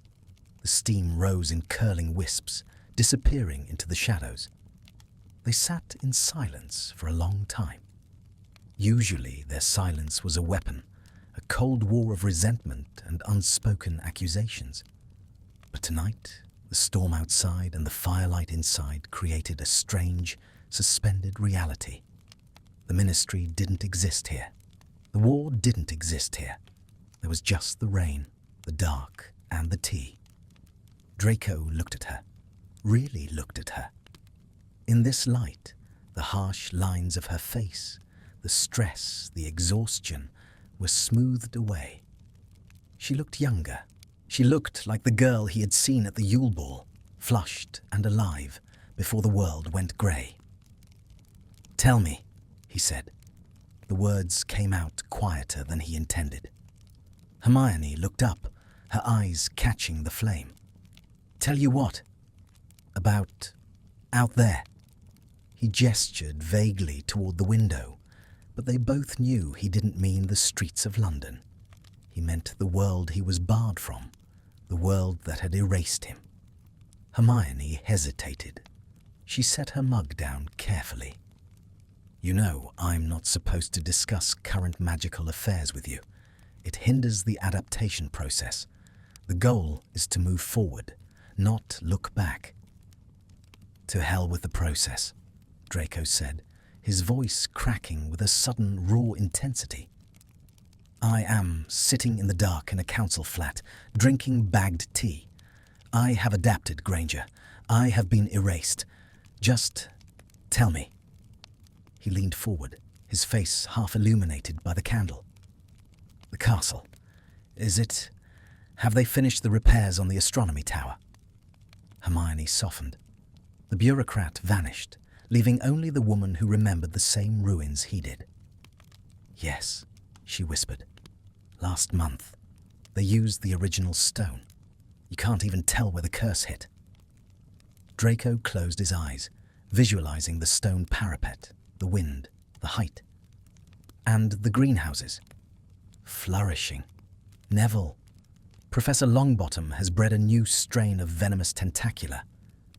The steam rose in curling wisps, disappearing into the shadows. They sat in silence for a long time. Usually their silence was a weapon, a cold war of resentment and unspoken accusations. But tonight, the storm outside and the firelight inside created a strange, suspended reality. The ministry didn't exist here. The war didn't exist here. There was just the rain, the dark, and the tea. Draco looked at her, really looked at her. In this light, the harsh lines of her face, the stress, the exhaustion, were smoothed away. She looked younger. She looked like the girl he had seen at the Yule Ball, flushed and alive, before the world went grey. "Tell me," he said. The words came out quieter than he intended. Hermione looked up, her eyes catching the flame. Tell you what? About out there. He gestured vaguely toward the window, but they both knew he didn't mean the streets of London. He meant the world he was barred from, the world that had erased him. Hermione hesitated. She set her mug down carefully. You know, I'm not supposed to discuss current magical affairs with you. It hinders the adaptation process. The goal is to move forward, not look back. To hell with the process, Draco said, his voice cracking with a sudden raw intensity. I am sitting in the dark in a council flat, drinking bagged tea. I have adapted, Granger. I have been erased. Just tell me. He leaned forward, his face half illuminated by the candle. The castle. Have they finished the repairs on the astronomy tower? Hermione softened. The bureaucrat vanished, leaving only the woman who remembered the same ruins he did. Yes, she whispered. Last month, they used the original stone. You can't even tell where the curse hit. Draco closed his eyes, visualizing the stone parapet, the wind, the height. And the greenhouses. Flourishing. Neville. Professor Longbottom has bred a new strain of venomous tentacula.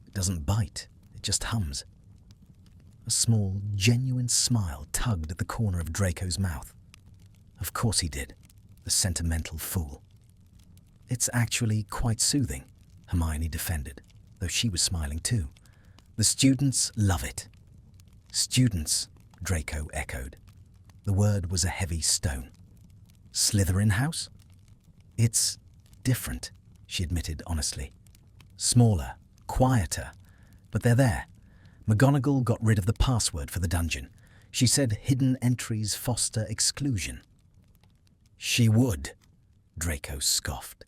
It doesn't bite, it just hums. A small, genuine smile tugged at the corner of Draco's mouth. Of course he did, the sentimental fool. It's actually quite soothing, Hermione defended, though she was smiling too. The students love it. Students, Draco echoed. The word was a heavy stone. Slytherin House? It's different, she admitted honestly. Smaller, quieter, but they're there. McGonagall got rid of the password for the dungeon. She said hidden entries foster exclusion. She would, Draco scoffed,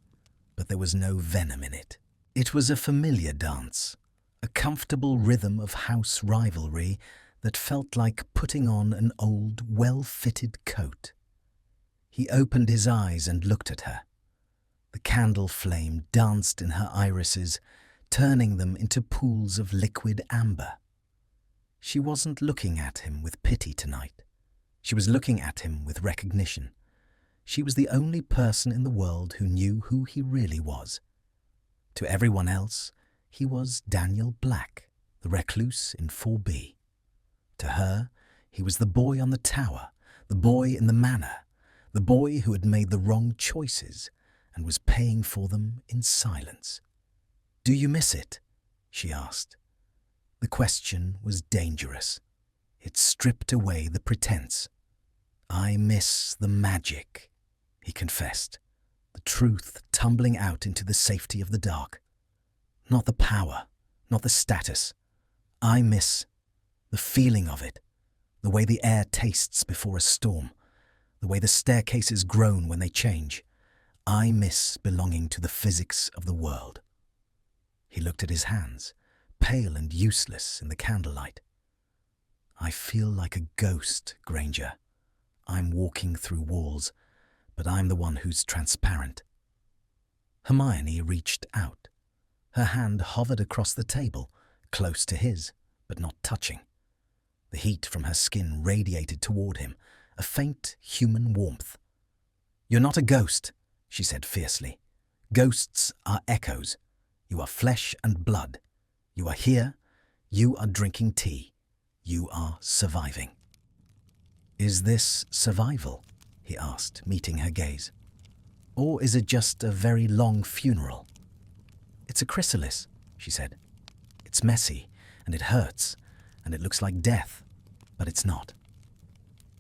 but there was no venom in it. It was a familiar dance, a comfortable rhythm of house rivalry that felt like putting on an old, well-fitted coat. He opened his eyes and looked at her. The candle flame danced in her irises, turning them into pools of liquid amber. She wasn't looking at him with pity tonight. She was looking at him with recognition. She was the only person in the world who knew who he really was. To everyone else, he was Daniel Black, the recluse in 4B. To her, he was the boy on the tower, the boy in the manor, the boy who had made the wrong choices and was paying for them in silence. Do you miss it? She asked. The question was dangerous. It stripped away the pretense. I miss the magic, he confessed, the truth tumbling out into the safety of the dark. Not the power, not the status. I miss the feeling of it, the way the air tastes before a storm, the way the staircases groan when they change. I miss belonging to the physics of the world. He looked at his hands, pale and useless in the candlelight. I feel like a ghost, Granger. I'm walking through walls, but I'm the one who's transparent. Hermione reached out. Her hand hovered across the table, close to his, but not touching. The heat from her skin radiated toward him, a faint human warmth. You're not a ghost, she said fiercely. Ghosts are echoes. You are flesh and blood. You are here. You are drinking tea. You are surviving. Is this survival? He asked, meeting her gaze. Or is it just a very long funeral? It's a chrysalis, she said. It's messy, and it hurts, and it looks like death, but it's not.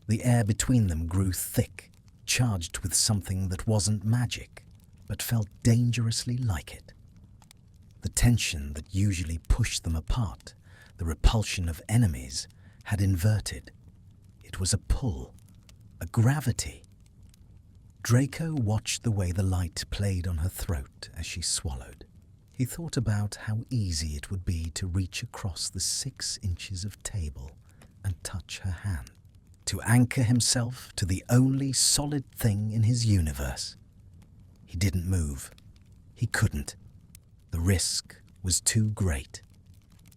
The air between them grew thick, charged with something that wasn't magic, but felt dangerously like it. The tension that usually pushed them apart, the repulsion of enemies, had inverted. It was a pull, a gravity. Draco watched the way the light played on her throat as she swallowed. He thought about how easy it would be to reach across the 6 inches of table and touch her hand. to anchor himself to the only solid thing in his universe. He didn't move. He couldn't. The risk was too great.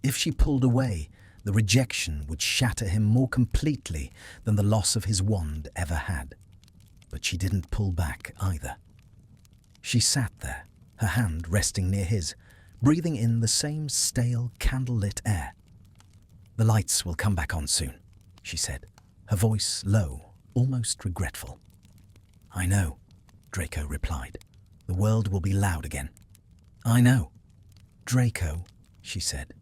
If she pulled away, the rejection would shatter him more completely than the loss of his wand ever had. But she didn't pull back either. She sat there, her hand resting near his, breathing in the same stale, candlelit air. "The lights will come back on soon," she said, her voice low, almost regretful. "I know," Draco replied. "The world will be loud again." "I know." "Draco," she said.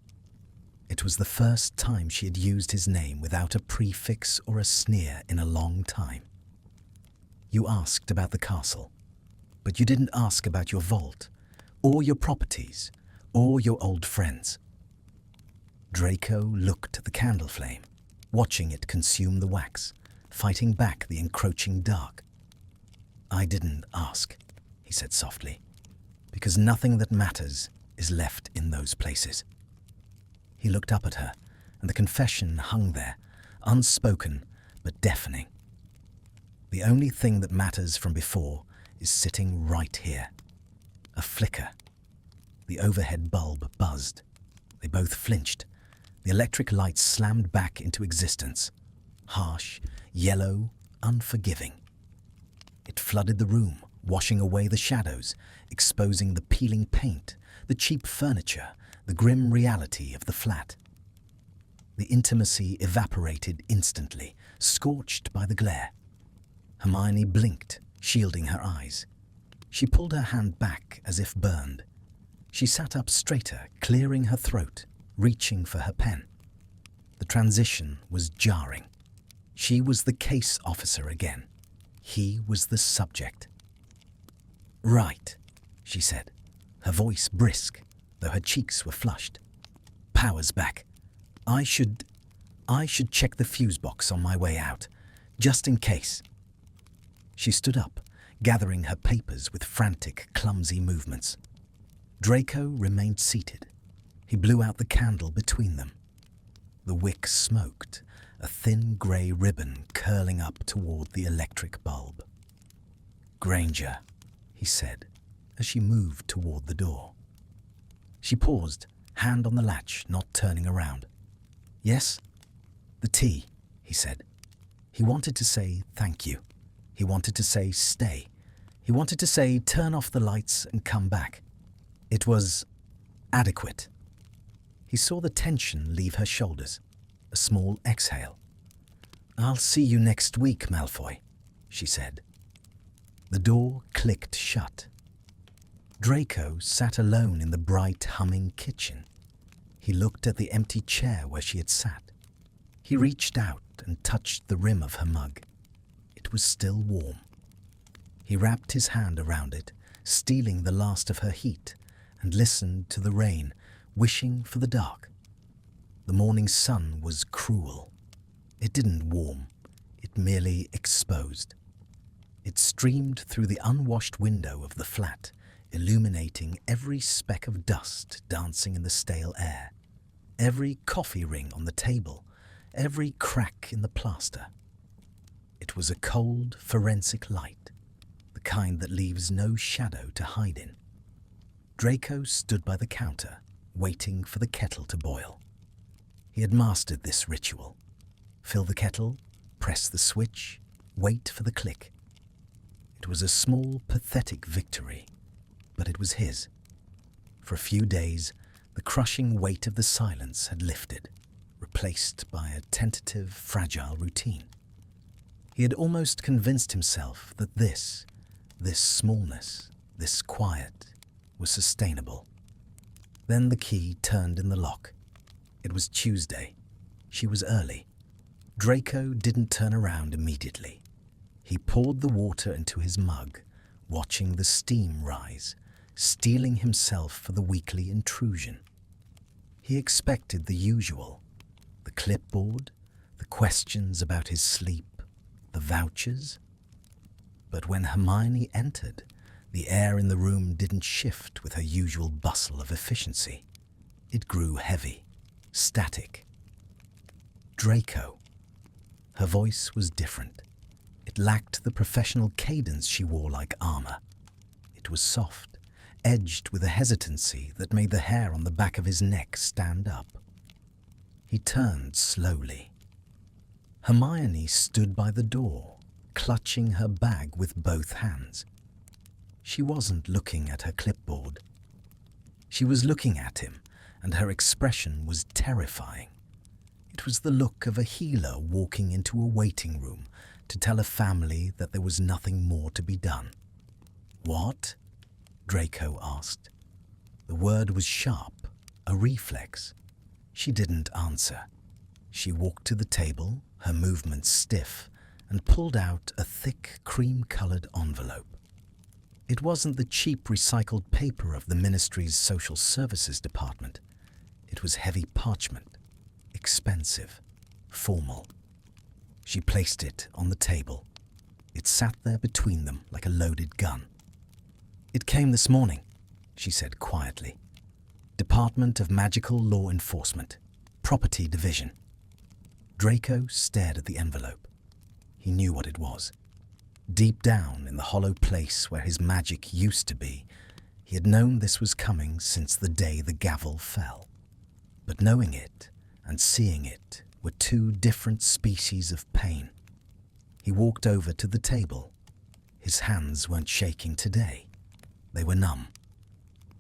It was the first time she had used his name without a prefix or a sneer in a long time. "You asked about the castle, but you didn't ask about your vault, or your properties, or your old friends." Draco looked at the candle flame, watching it consume the wax, fighting back the encroaching dark. "I didn't ask," he said softly, "because nothing that matters is left in those places." He looked up at her, and the confession hung there, unspoken but deafening. "The only thing that matters from before is sitting right here." A flicker. The overhead bulb buzzed. They both flinched. The electric light slammed back into existence. Harsh, yellow, unforgiving. It flooded the room, washing away the shadows, exposing the peeling paint, the cheap furniture, the grim reality of the flat. The intimacy evaporated instantly, scorched by the glare. Hermione blinked, shielding her eyes. She pulled her hand back as if burned. She sat up straighter, clearing her throat, reaching for her pen. The transition was jarring. She was the case officer again. He was the subject. "Right," she said, her voice brisk, though her cheeks were flushed. "Power's back. I should check the fuse box on my way out, just in case." She stood up, gathering her papers with frantic, clumsy movements. Draco remained seated. He blew out the candle between them. The wick smoked, a thin grey ribbon curling up toward the electric bulb. "Granger," he said, as she moved toward the door. She paused, hand on the latch, not turning around. "Yes?" "The tea," he said. He wanted to say thank you. He wanted to say stay. He wanted to say turn off the lights and come back. It was adequate. He saw the tension leave her shoulders, a small exhale. "I'll see you next week, Malfoy," she said. The door clicked shut. Draco sat alone in the bright, humming kitchen. He looked at the empty chair where she had sat. He reached out and touched the rim of her mug. It was still warm. He wrapped his hand around it, stealing the last of her heat, and listened to the rain, wishing for the dark. The morning sun was cruel. It didn't warm. It merely exposed. It streamed through the unwashed window of the flat, illuminating every speck of dust dancing in the stale air, every coffee ring on the table, every crack in the plaster. It was a cold, forensic light, the kind that leaves no shadow to hide in. Draco stood by the counter, waiting for the kettle to boil. He had mastered this ritual. Fill the kettle, press the switch, wait for the click. It was a small, pathetic victory, but it was his. For a few days, the crushing weight of the silence had lifted, replaced by a tentative, fragile routine. He had almost convinced himself that this smallness, this quiet, was sustainable. Then the key turned in the lock. It was Tuesday. She was early. Draco didn't turn around immediately. He poured the water into his mug, watching the steam rise, steeling himself for the weekly intrusion. He expected the usual, the clipboard, the questions about his sleep, the vouchers. But when Hermione entered, the air in the room didn't shift with her usual bustle of efficiency. It grew heavy, static. Draco. Her voice was different. It lacked the professional cadence she wore like armor. It was soft, edged with a hesitancy that made the hair on the back of his neck stand up. He turned slowly. Hermione stood by the door, clutching her bag with both hands. She wasn't looking at her clipboard. She was looking at him, and her expression was terrifying. It was the look of a healer walking into a waiting room to tell a family that there was nothing more to be done. "What?" Draco asked. The word was sharp, a reflex. She didn't answer. She walked to the table, her movements stiff, and pulled out a thick, cream-colored envelope. It wasn't the cheap recycled paper of the ministry's social services department. It was heavy parchment, expensive, formal. She placed it on the table. It sat there between them like a loaded gun. "It came this morning," she said quietly. "Department of Magical Law Enforcement, Property Division." Draco stared at the envelope. He knew what it was. Deep down in the hollow place where his magic used to be, he had known this was coming since the day the gavel fell. But knowing it and seeing it were two different species of pain. He walked over to the table. His hands weren't shaking today. They were numb.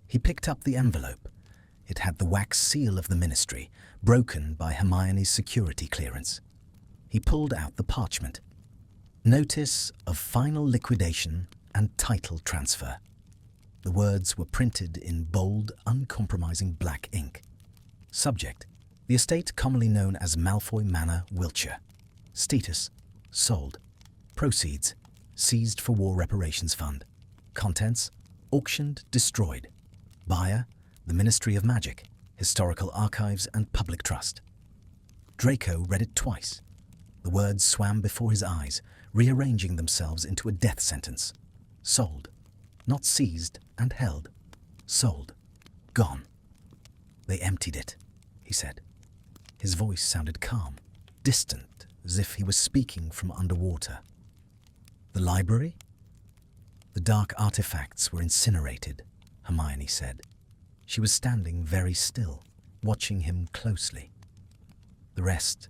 He picked up the envelope. It had the wax seal of the ministry, broken by Hermione's security clearance. He pulled out the parchment. "Notice of final liquidation and title transfer." The words were printed in bold, uncompromising black ink. Subject: the estate commonly known as Malfoy Manor, Wiltshire. Status: sold. Proceeds: seized for War Reparations Fund. Contents: auctioned, destroyed. Buyer: the Ministry of Magic, Historical Archives and Public Trust. Draco read it twice. The words swam before his eyes, rearranging themselves into a death sentence. Sold. Not seized and held. Sold. Gone. "They emptied it," he said. His voice sounded calm, distant, as if he was speaking from underwater. "The library?" "The dark artifacts were incinerated," Hermione said. She was standing very still, watching him closely. "The rest,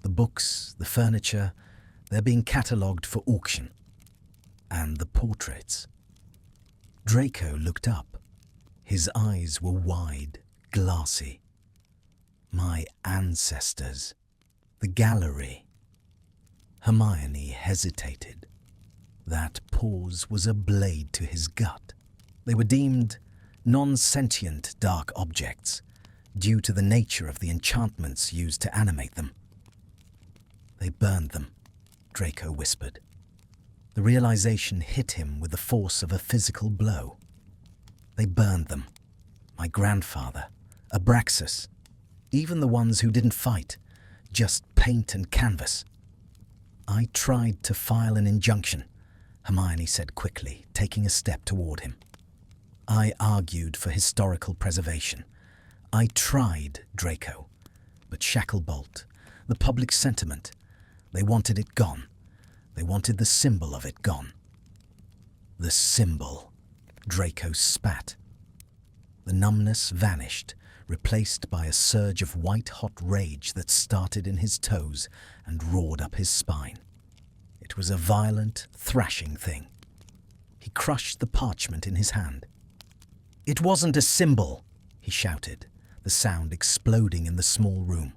the books, the furniture, they're being catalogued for auction. And the portraits." Draco looked up. His eyes were wide, glassy. "My ancestors. The gallery." Hermione hesitated. That pause was a blade to his gut. They were deemed non-sentient dark objects, due to the nature of the enchantments used to animate them. "They burned them," Draco whispered. The realization hit him with the force of a physical blow. "They burned them. My grandfather, Abraxas, even the ones who didn't fight, just paint and canvas." "I tried to file an injunction," Hermione said quickly, taking a step toward him. "I argued for historical preservation. I tried, Draco. But Shacklebolt, the public sentiment, they wanted it gone. They wanted the symbol of it gone." "The symbol," Draco spat. The numbness vanished, replaced by a surge of white-hot rage that started in his toes and roared up his spine. It was a violent, thrashing thing. He crushed the parchment in his hand. "It wasn't a symbol," he shouted, the sound exploding in the small room.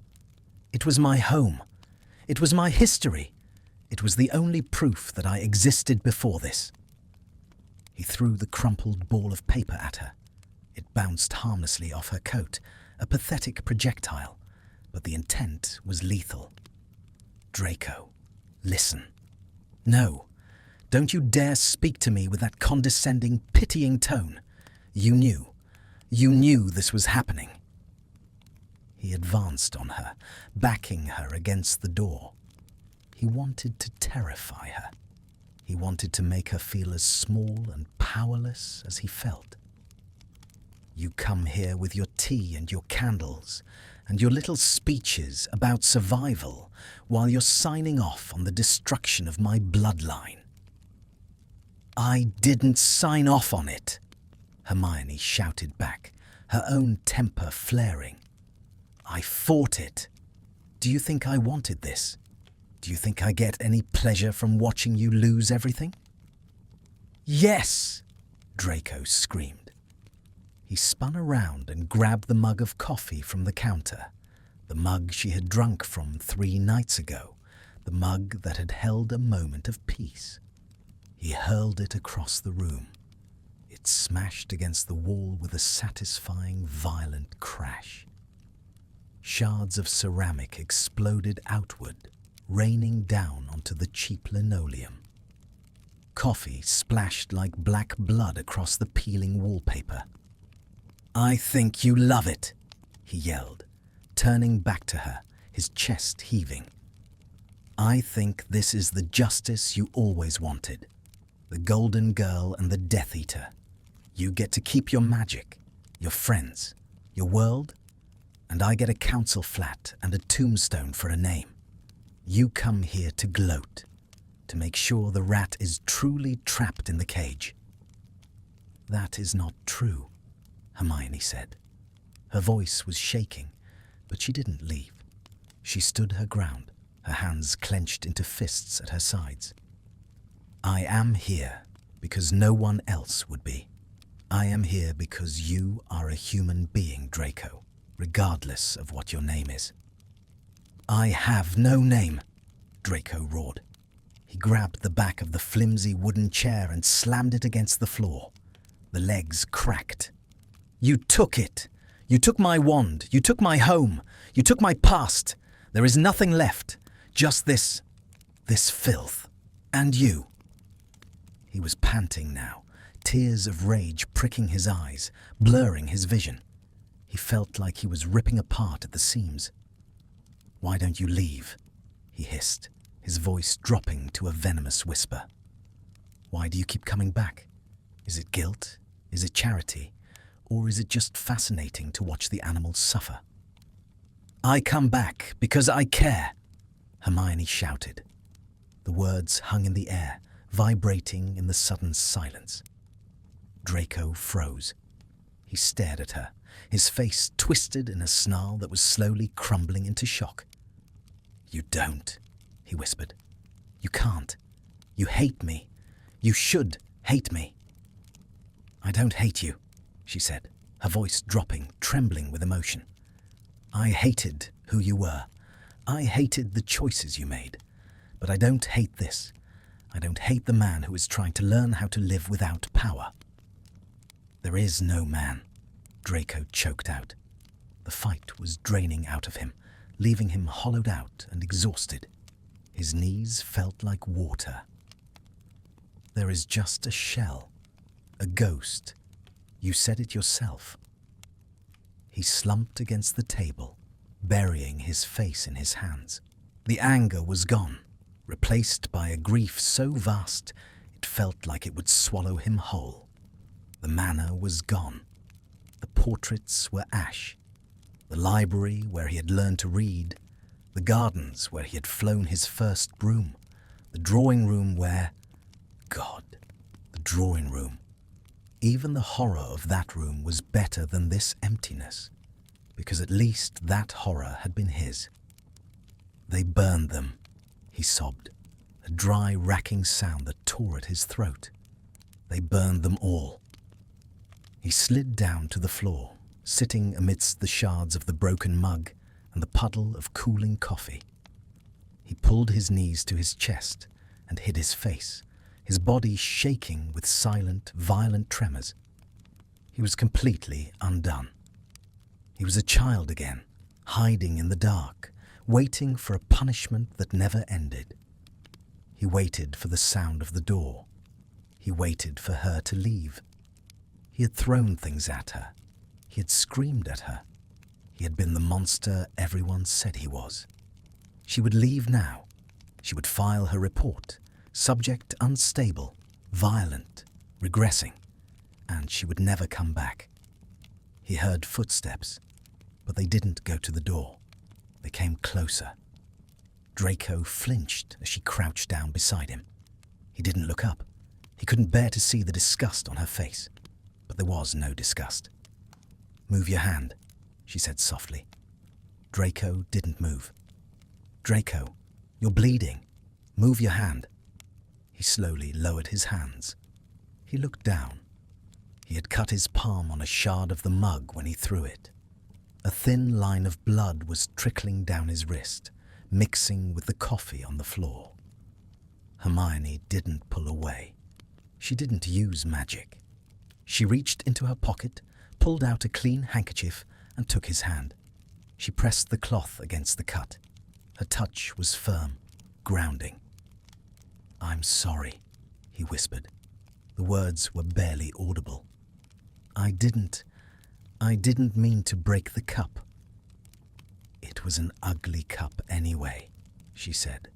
"It was my home. It was my history. It was the only proof that I existed before this." He threw the crumpled ball of paper at her. It bounced harmlessly off her coat, a pathetic projectile, but the intent was lethal. "Draco, listen. No, don't you dare speak to me with that condescending, pitying tone. You knew this was happening." He advanced on her, backing her against the door. He wanted to terrify her. He wanted to make her feel as small and powerless as he felt. "You come here with your tea and your candles, and your little speeches about survival while you're signing off on the destruction of my bloodline. I didn't sign off on it, Hermione shouted back, her own temper flaring. I fought it. Do you think I wanted this? Do you think I get any pleasure from watching you lose everything? Yes, Draco screamed. He spun around and grabbed the mug of coffee from the counter, the mug she had drunk from 3 nights ago, the mug that had held a moment of peace. He hurled it across the room. It smashed against the wall with a satisfying, violent crash. Shards of ceramic exploded outward, raining down onto the cheap linoleum. Coffee splashed like black blood across the peeling wallpaper. I think you love it, he yelled, turning back to her, his chest heaving. I think this is the justice you always wanted. The Golden Girl and the Death Eater. You get to keep your magic, your friends, your world, and I get a council flat and a tombstone for a name. You come here to gloat, to make sure the rat is truly trapped in the cage. That is not true, Hermione said. Her voice was shaking, but she didn't leave. She stood her ground, her hands clenched into fists at her sides. I am here because no one else would be. I am here because you are a human being, Draco, regardless of what your name is. I have no name, Draco roared. He grabbed the back of the flimsy wooden chair and slammed it against the floor. The legs cracked. You took it. You took my wand. You took my home. You took my past. There is nothing left. Just this filth. And you. He was panting now, tears of rage pricking his eyes, blurring his vision. He felt like he was ripping apart at the seams. Why don't you leave? He hissed, his voice dropping to a venomous whisper. Why do you keep coming back? Is it guilt? Is it charity? Or is it just fascinating to watch the animals suffer? I come back because I care, Hermione shouted. The words hung in the air, vibrating in the sudden silence. Draco froze. He stared at her, his face twisted in a snarl that was slowly crumbling into shock. You don't, he whispered. You can't. You hate me. You should hate me. I don't hate you, she said, her voice dropping, trembling with emotion. I hated who you were. I hated the choices you made. But I don't hate this. I don't hate the man who is trying to learn how to live without power. There is no man, Draco choked out. The fight was draining out of him, leaving him hollowed out and exhausted. His knees felt like water. There is just a shell, a ghost. You said it yourself. He slumped against the table, burying his face in his hands. The anger was gone, replaced by a grief so vast it felt like it would swallow him whole. The manor was gone. The portraits were ash. The library where he had learned to read, the gardens where he had flown his first broom, the drawing room where... God, the drawing room. Even the horror of that room was better than this emptiness, because at least that horror had been his. They burned them, he sobbed, a dry, racking sound that tore at his throat. They burned them all. He slid down to the floor, sitting amidst the shards of the broken mug and the puddle of cooling coffee. He pulled his knees to his chest and hid his face, his body shaking with silent, violent tremors. He was completely undone. He was a child again, hiding in the dark, waiting for a punishment that never ended. He waited for the sound of the door. He waited for her to leave. He had thrown things at her. He had screamed at her. He had been the monster everyone said he was. She would leave now. She would file her report, subject unstable, violent, regressing, and she would never come back. He heard footsteps. But they didn't go to the door. They came closer. Draco flinched as she crouched down beside him. He didn't look up. He couldn't bear to see the disgust on her face. But there was no disgust. "Move your hand," she said softly. Draco didn't move. "Draco, you're bleeding. Move your hand." He slowly lowered his hands. He looked down. He had cut his palm on a shard of the mug when he threw it. A thin line of blood was trickling down his wrist, mixing with the coffee on the floor. Hermione didn't pull away. She didn't use magic. She reached into her pocket, pulled out a clean handkerchief, and took his hand. She pressed the cloth against the cut. Her touch was firm, grounding. "I'm sorry," he whispered. The words were barely audible. I didn't mean to break the cup." "It was an ugly cup anyway," she said.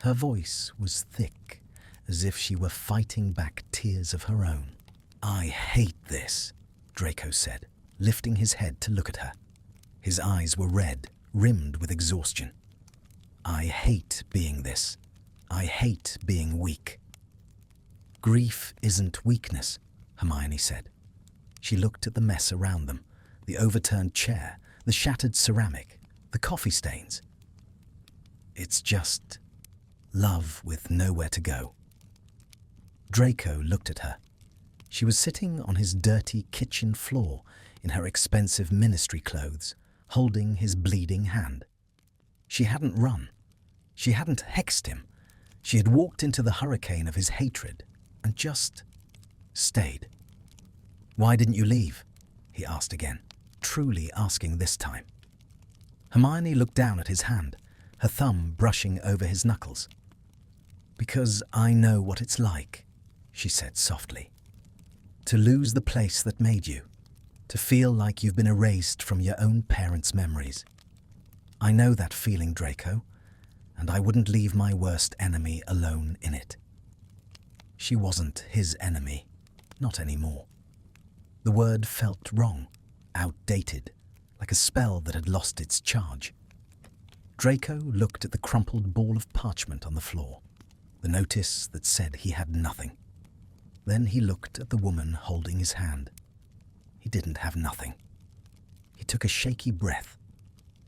Her voice was thick, as if she were fighting back tears of her own. "I hate this," Draco said, lifting his head to look at her. His eyes were red, rimmed with exhaustion. "I hate being this. I hate being weak." "Grief isn't weakness," Hermione said. She looked at the mess around them, the overturned chair, the shattered ceramic, the coffee stains. "It's just love with nowhere to go." Draco looked at her. She was sitting on his dirty kitchen floor in her expensive ministry clothes, holding his bleeding hand. She hadn't run. She hadn't hexed him. She had walked into the hurricane of his hatred and just stayed. "Why didn't you leave?" he asked again, truly asking this time. Hermione looked down at his hand, her thumb brushing over his knuckles. "Because I know what it's like," she said softly. "To lose the place that made you, to feel like you've been erased from your own parents' memories. I know that feeling, Draco, and I wouldn't leave my worst enemy alone in it." She wasn't his enemy, not anymore. The word felt wrong, outdated, like a spell that had lost its charge. Draco looked at the crumpled ball of parchment on the floor, the notice that said he had nothing. Then he looked at the woman holding his hand. He didn't have nothing. He took a shaky breath.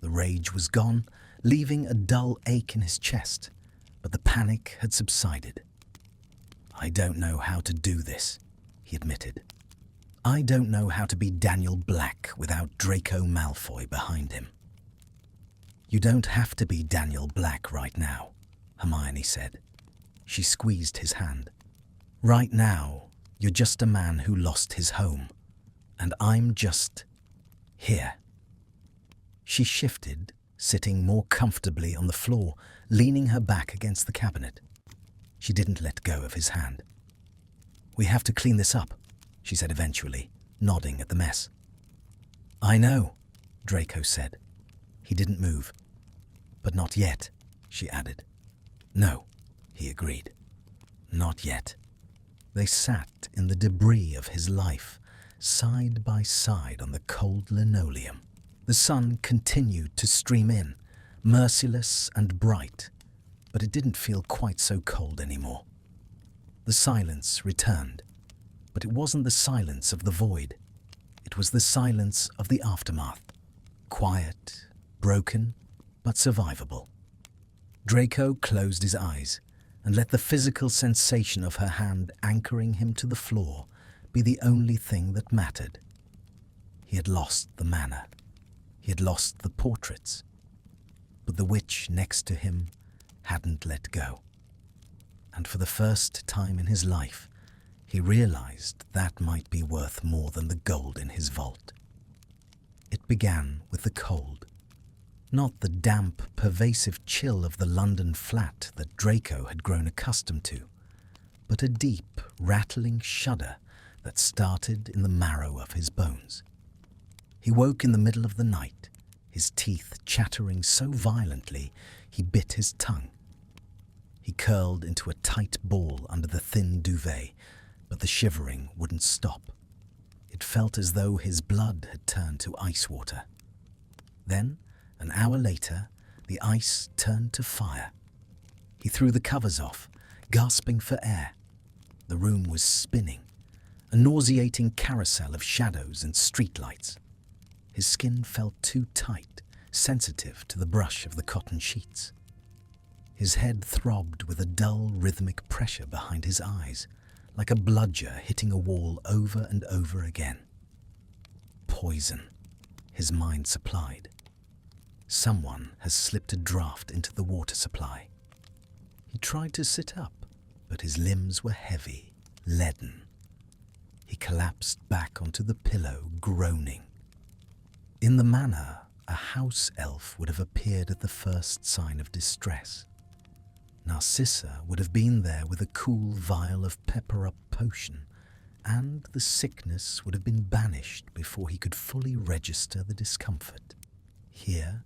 The rage was gone, leaving a dull ache in his chest, but the panic had subsided. "I don't know how to do this," he admitted. "I don't know how to be Daniel Black without Draco Malfoy behind him." "You don't have to be Daniel Black right now," Hermione said. She squeezed his hand. "Right now, you're just a man who lost his home, and I'm just here." She shifted, sitting more comfortably on the floor, leaning her back against the cabinet. She didn't let go of his hand. "We have to clean this up," she said eventually, nodding at the mess. "I know," Draco said. He didn't move. "But not yet," she added. "No," he agreed. "Not yet." They sat in the debris of his life, side by side on the cold linoleum. The sun continued to stream in, merciless and bright, but it didn't feel quite so cold anymore. The silence returned, but it wasn't the silence of the void. It was the silence of the aftermath. Quiet, broken, but survivable. Draco closed his eyes and let the physical sensation of her hand anchoring him to the floor be the only thing that mattered. He had lost the manor. He had lost the portraits. But the witch next to him hadn't let go. And for the first time in his life, he realized that might be worth more than the gold in his vault. It began with the cold. Not the damp, pervasive chill of the London flat that Draco had grown accustomed to, but a deep, rattling shudder that started in the marrow of his bones. He woke in the middle of the night, his teeth chattering so violently he bit his tongue. He curled into a tight ball under the thin duvet, but the shivering wouldn't stop. It felt as though his blood had turned to ice water. Then, an hour later, the ice turned to fire. He threw the covers off, gasping for air. The room was spinning, a nauseating carousel of shadows and streetlights. His skin felt too tight, sensitive to the brush of the cotton sheets. His head throbbed with a dull, rhythmic pressure behind his eyes, like a bludger hitting a wall over and over again. Poison, his mind supplied. Someone has slipped a draft into the water supply. He tried to sit up, but his limbs were heavy, leaden. He collapsed back onto the pillow, groaning. In the manor, a house elf would have appeared at the first sign of distress. Narcissa would have been there with a cool vial of pepper-up potion, and the sickness would have been banished before he could fully register the discomfort. Here,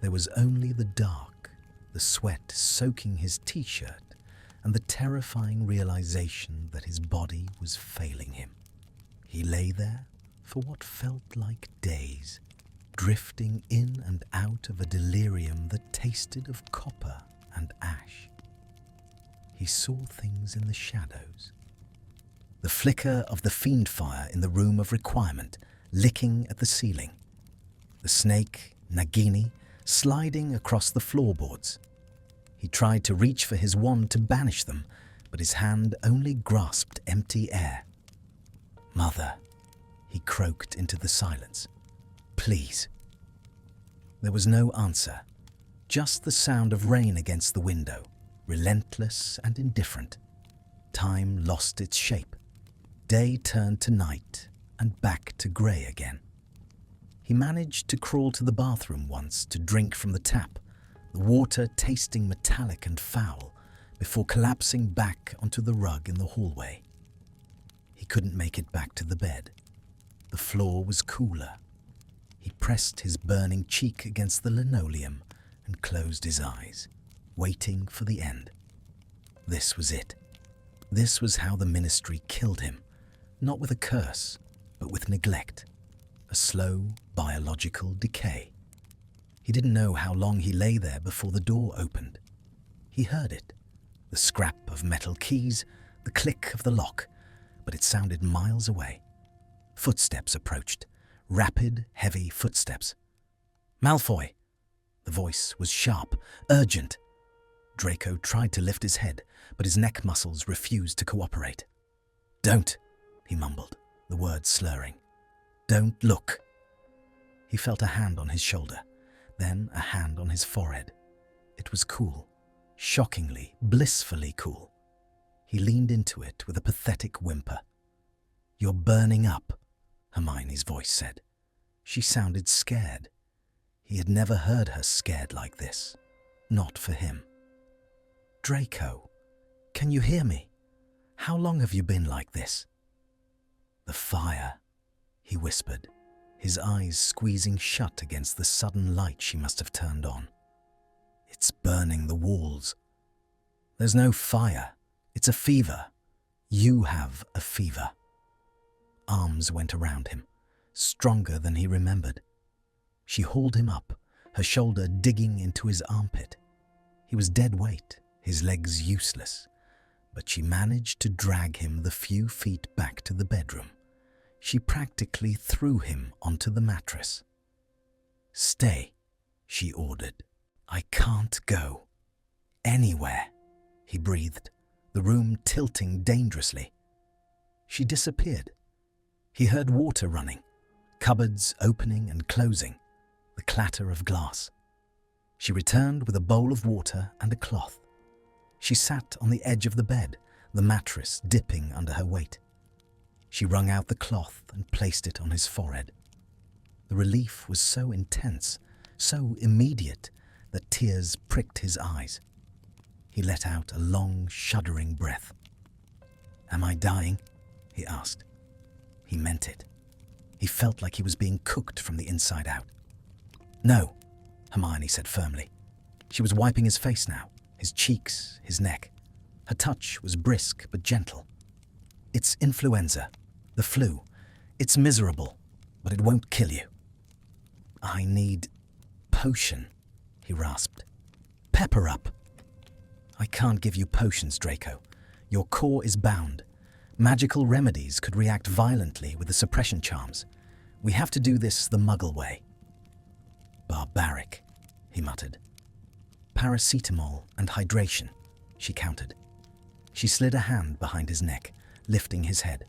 there was only the dark, the sweat soaking his t-shirt, and the terrifying realization that his body was failing him. He lay there for what felt like days, drifting in and out of a delirium that tasted of copper and ash. He saw things in the shadows. The flicker of the fiend fire in the room of requirement, licking at the ceiling. The snake, Nagini, sliding across the floorboards. He tried to reach for his wand to banish them, but his hand only grasped empty air. "Mother," he croaked into the silence. "Please." There was no answer, just the sound of rain against the window, relentless and indifferent. Time lost its shape. Day turned to night and back to grey again. He managed to crawl to the bathroom once to drink from the tap, the water tasting metallic and foul, before collapsing back onto the rug in the hallway. He couldn't make it back to the bed. The floor was cooler. He pressed his burning cheek against the linoleum and closed his eyes, waiting for the end. This was it. This was how the ministry killed him, not with a curse, but with neglect, a slow biological decay. He didn't know how long he lay there before the door opened. He heard it, the scrap of metal keys, the click of the lock, but it sounded miles away. Footsteps approached, rapid, heavy footsteps. "Malfoy!" The voice was sharp, urgent. Draco tried to lift his head, but his neck muscles refused to cooperate. "Don't," he mumbled, the words slurring. "Don't look." He felt a hand on his shoulder, then a hand on his forehead. It was cool, shockingly, blissfully cool. He leaned into it with a pathetic whimper. "You're burning up," Hermione's voice said. She sounded scared. He had never heard her scared like this. Not for him. "Draco, can you hear me? How long have you been like this?" "The fire," he whispered, his eyes squeezing shut against the sudden light she must have turned on. "It's burning the walls." "There's no fire. It's a fever. You have a fever." Arms went around him, stronger than he remembered. She hauled him up, her shoulder digging into his armpit. He was dead weight, his legs useless, but she managed to drag him the few feet back to the bedroom. She practically threw him onto the mattress. "Stay," she ordered. "I can't go. Anywhere," he breathed, the room tilting dangerously. She disappeared. He heard water running, cupboards opening and closing, the clatter of glass. She returned with a bowl of water and a cloth. She sat on the edge of the bed, the mattress dipping under her weight. She wrung out the cloth and placed it on his forehead. The relief was so intense, so immediate, that tears pricked his eyes. He let out a long, shuddering breath. "Am I dying?" he asked. He meant it. He felt like he was being cooked from the inside out. "No," Hermione said firmly. She was wiping his face now, his cheeks, his neck. Her touch was brisk but gentle. "It's influenza, the flu. It's miserable, but it won't kill you." "I need..." potion, he rasped. Pepper up. I can't give you potions, Draco. Your core is bound. Magical remedies could react violently with the suppression charms. We have to do this the Muggle way. Barbaric, he muttered. Paracetamol and hydration, she countered. She slid a hand behind his neck, lifting his head.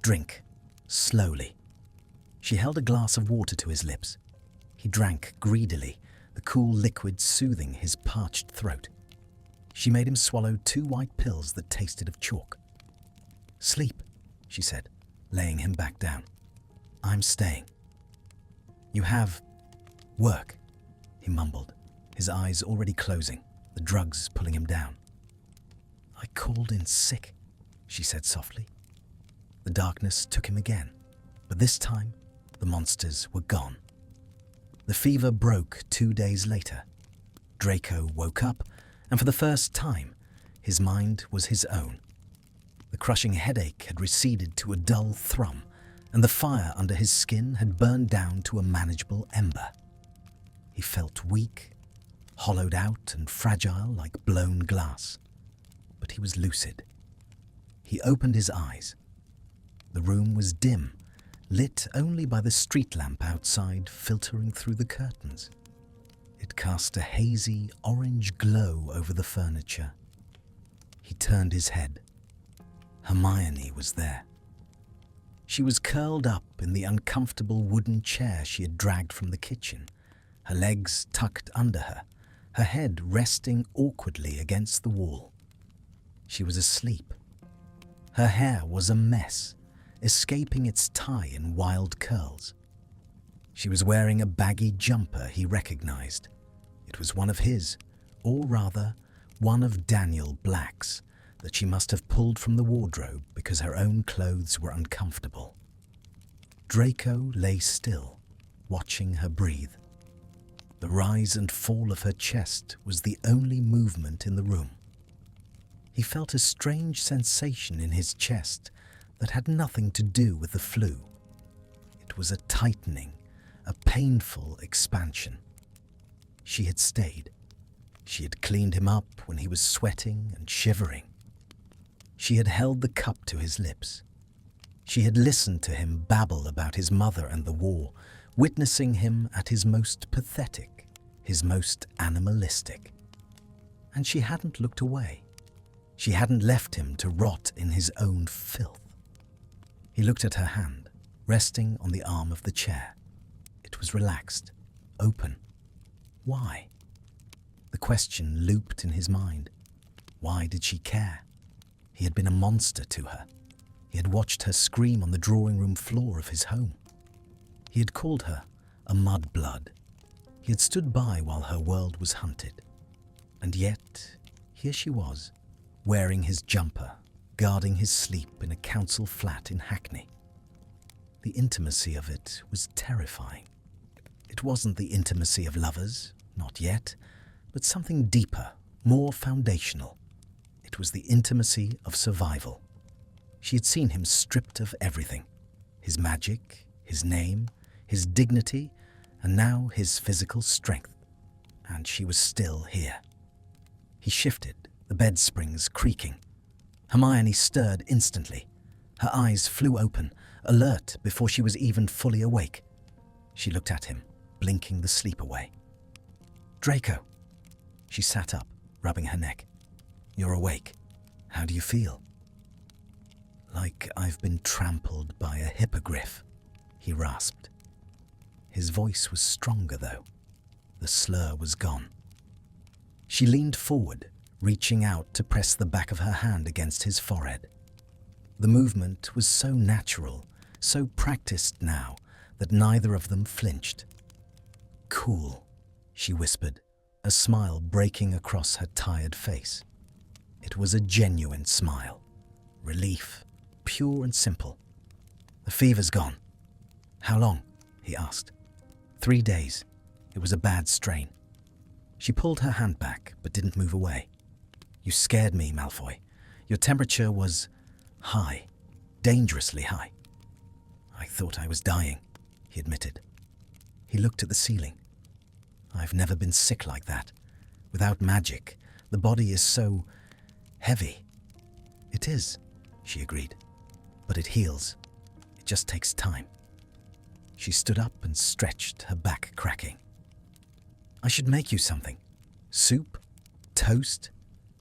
Drink, slowly. She held a glass of water to his lips. He drank greedily, the cool liquid soothing his parched throat. She made him swallow 2 white pills that tasted of chalk. Sleep, she said, laying him back down. I'm staying. You have work, he mumbled, his eyes already closing, the drugs pulling him down. I called in sick, she said softly. The darkness took him again, but this time the monsters were gone. The fever broke 2 days later. Draco woke up, and for the first time, his mind was his own. The crushing headache had receded to a dull thrum, and the fire under his skin had burned down to a manageable ember. He felt weak, hollowed out and fragile like blown glass, but he was lucid. He opened his eyes. The room was dim, lit only by the street lamp outside filtering through the curtains. It cast a hazy orange glow over the furniture. He turned his head. Hermione was there. She was curled up in the uncomfortable wooden chair she had dragged from the kitchen, her legs tucked under her, her head resting awkwardly against the wall. She was asleep. Her hair was a mess, escaping its tie in wild curls. She was wearing a baggy jumper he recognized. It was one of his, or rather, one of Daniel Black's, that she must have pulled from the wardrobe because her own clothes were uncomfortable. Draco lay still, watching her breathe. The rise and fall of her chest was the only movement in the room. He felt a strange sensation in his chest that had nothing to do with the flu. It was a tightening, a painful expansion. She had stayed. She had cleaned him up when he was sweating and shivering. She had held the cup to his lips. She had listened to him babble about his mother and the war, witnessing him at his most pathetic, his most animalistic. And she hadn't looked away. She hadn't left him to rot in his own filth. He looked at her hand, resting on the arm of the chair. It was relaxed, open. Why? The question looped in his mind. Why did she care? He had been a monster to her. He had watched her scream on the drawing room floor of his home. He had called her a mudblood. He had stood by while her world was hunted. And yet, here she was, wearing his jumper, guarding his sleep in a council flat in Hackney. The intimacy of it was terrifying. It wasn't the intimacy of lovers, not yet, but something deeper, more foundational. It was the intimacy of survival. She had seen him stripped of everything, his magic, his name, his dignity, and now his physical strength. And she was still here. He shifted, the bed springs creaking. Hermione stirred instantly. Her eyes flew open, alert before she was even fully awake. She looked at him, blinking the sleep away. Draco. She sat up, rubbing her neck. You're awake. How do you feel? Like I've been trampled by a hippogriff, he rasped. His voice was stronger, though. The slur was gone. She leaned forward, reaching out to press the back of her hand against his forehead. The movement was so natural, so practiced now, that neither of them flinched. Cool, she whispered, a smile breaking across her tired face. It was a genuine smile. Relief, pure and simple. The fever's gone. How long? He asked. 3 days. It was a bad strain. She pulled her hand back, but didn't move away. You scared me, Malfoy. Your temperature was high, dangerously high. I thought I was dying, he admitted. He looked at the ceiling. I've never been sick like that. Without magic, the body is so heavy. It is, she agreed. But it heals. It just takes time. She stood up and stretched, her back cracking. I should make you something. Soup? Toast?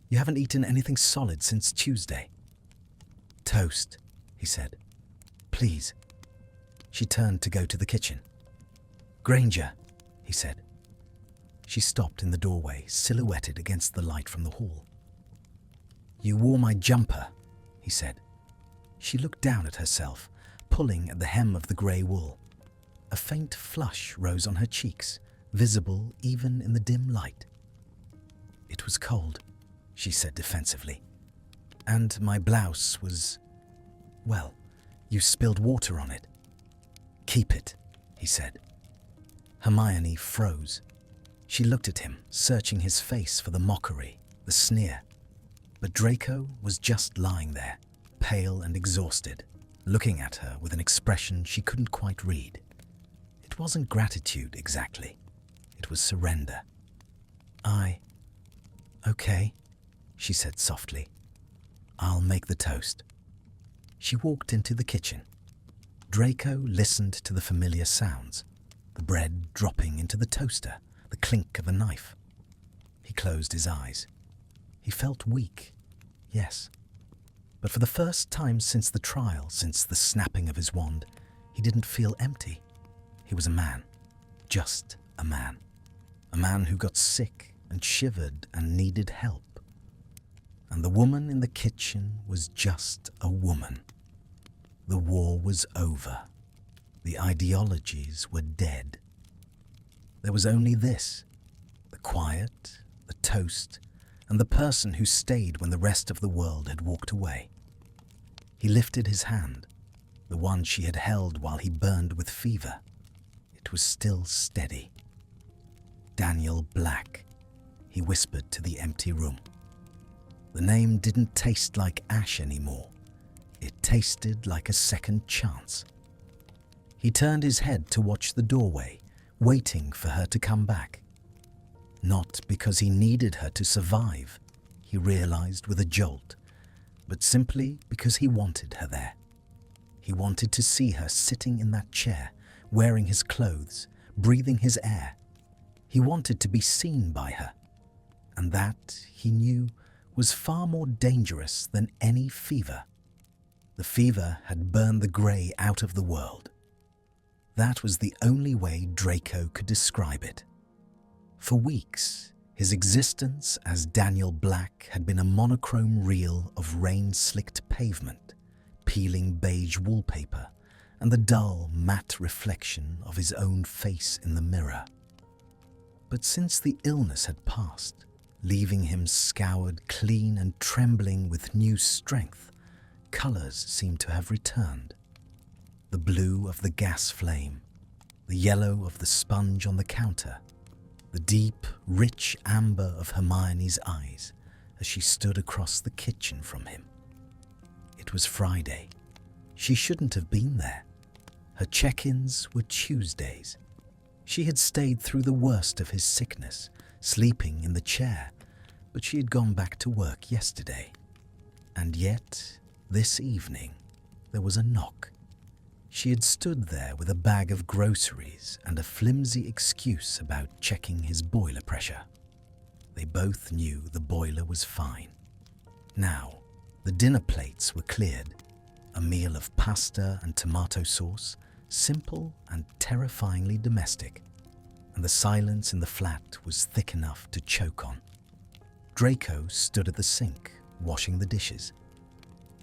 You haven't eaten anything solid since Tuesday. Toast, he said. Please. She turned to go to the kitchen. Granger, he said. She stopped in the doorway, silhouetted against the light from the hall. You wore my jumper, he said. She looked down at herself, pulling at the hem of the grey wool. A faint flush rose on her cheeks, visible even in the dim light. It was cold, she said defensively. And my blouse was, well, you spilled water on it. Keep it, he said. Hermione froze. She looked at him, searching his face for the mockery, the sneer. But Draco was just lying there, pale and exhausted, looking at her with an expression she couldn't quite read. It wasn't gratitude exactly. It was surrender. Okay, she said softly. I'll make the toast. She walked into the kitchen. Draco listened to the familiar sounds, the bread dropping into the toaster, the clink of a knife. He closed his eyes. He felt weak, yes. But for the first time since the trial, since the snapping of his wand, he didn't feel empty. He was a man, just a man. A man who got sick and shivered and needed help. And the woman in the kitchen was just a woman. The war was over. The ideologies were dead. There was only this, the quiet, the toast, and the person who stayed when the rest of the world had walked away. He lifted his hand, the one she had held while he burned with fever. It was still steady. Daniel Black, he whispered to the empty room. The name didn't taste like ash anymore. It tasted like a second chance. He turned his head to watch the doorway, waiting for her to come back. Not because he needed her to survive, he realized with a jolt, but simply because he wanted her there. He wanted to see her sitting in that chair, wearing his clothes, breathing his air. He wanted to be seen by her, and that, he knew, was far more dangerous than any fever. The fever had burned the grey out of the world. That was the only way Draco could describe it. For weeks, his existence as Daniel Black had been a monochrome reel of rain-slicked pavement, peeling beige wallpaper, and the dull, matte reflection of his own face in the mirror. But since the illness had passed, leaving him scoured clean and trembling with new strength, colours seemed to have returned. The blue of the gas flame, the yellow of the sponge on the counter, the deep, rich amber of Hermione's eyes as she stood across the kitchen from him. It was Friday. She shouldn't have been there. Her check-ins were Tuesdays. She had stayed through the worst of his sickness, sleeping in the chair, but she had gone back to work yesterday. And yet, this evening, there was a knock. She had stood there with a bag of groceries and a flimsy excuse about checking his boiler pressure. They both knew the boiler was fine. Now, the dinner plates were cleared. A meal of pasta and tomato sauce, simple and terrifyingly domestic. And the silence in the flat was thick enough to choke on. Draco stood at the sink, washing the dishes.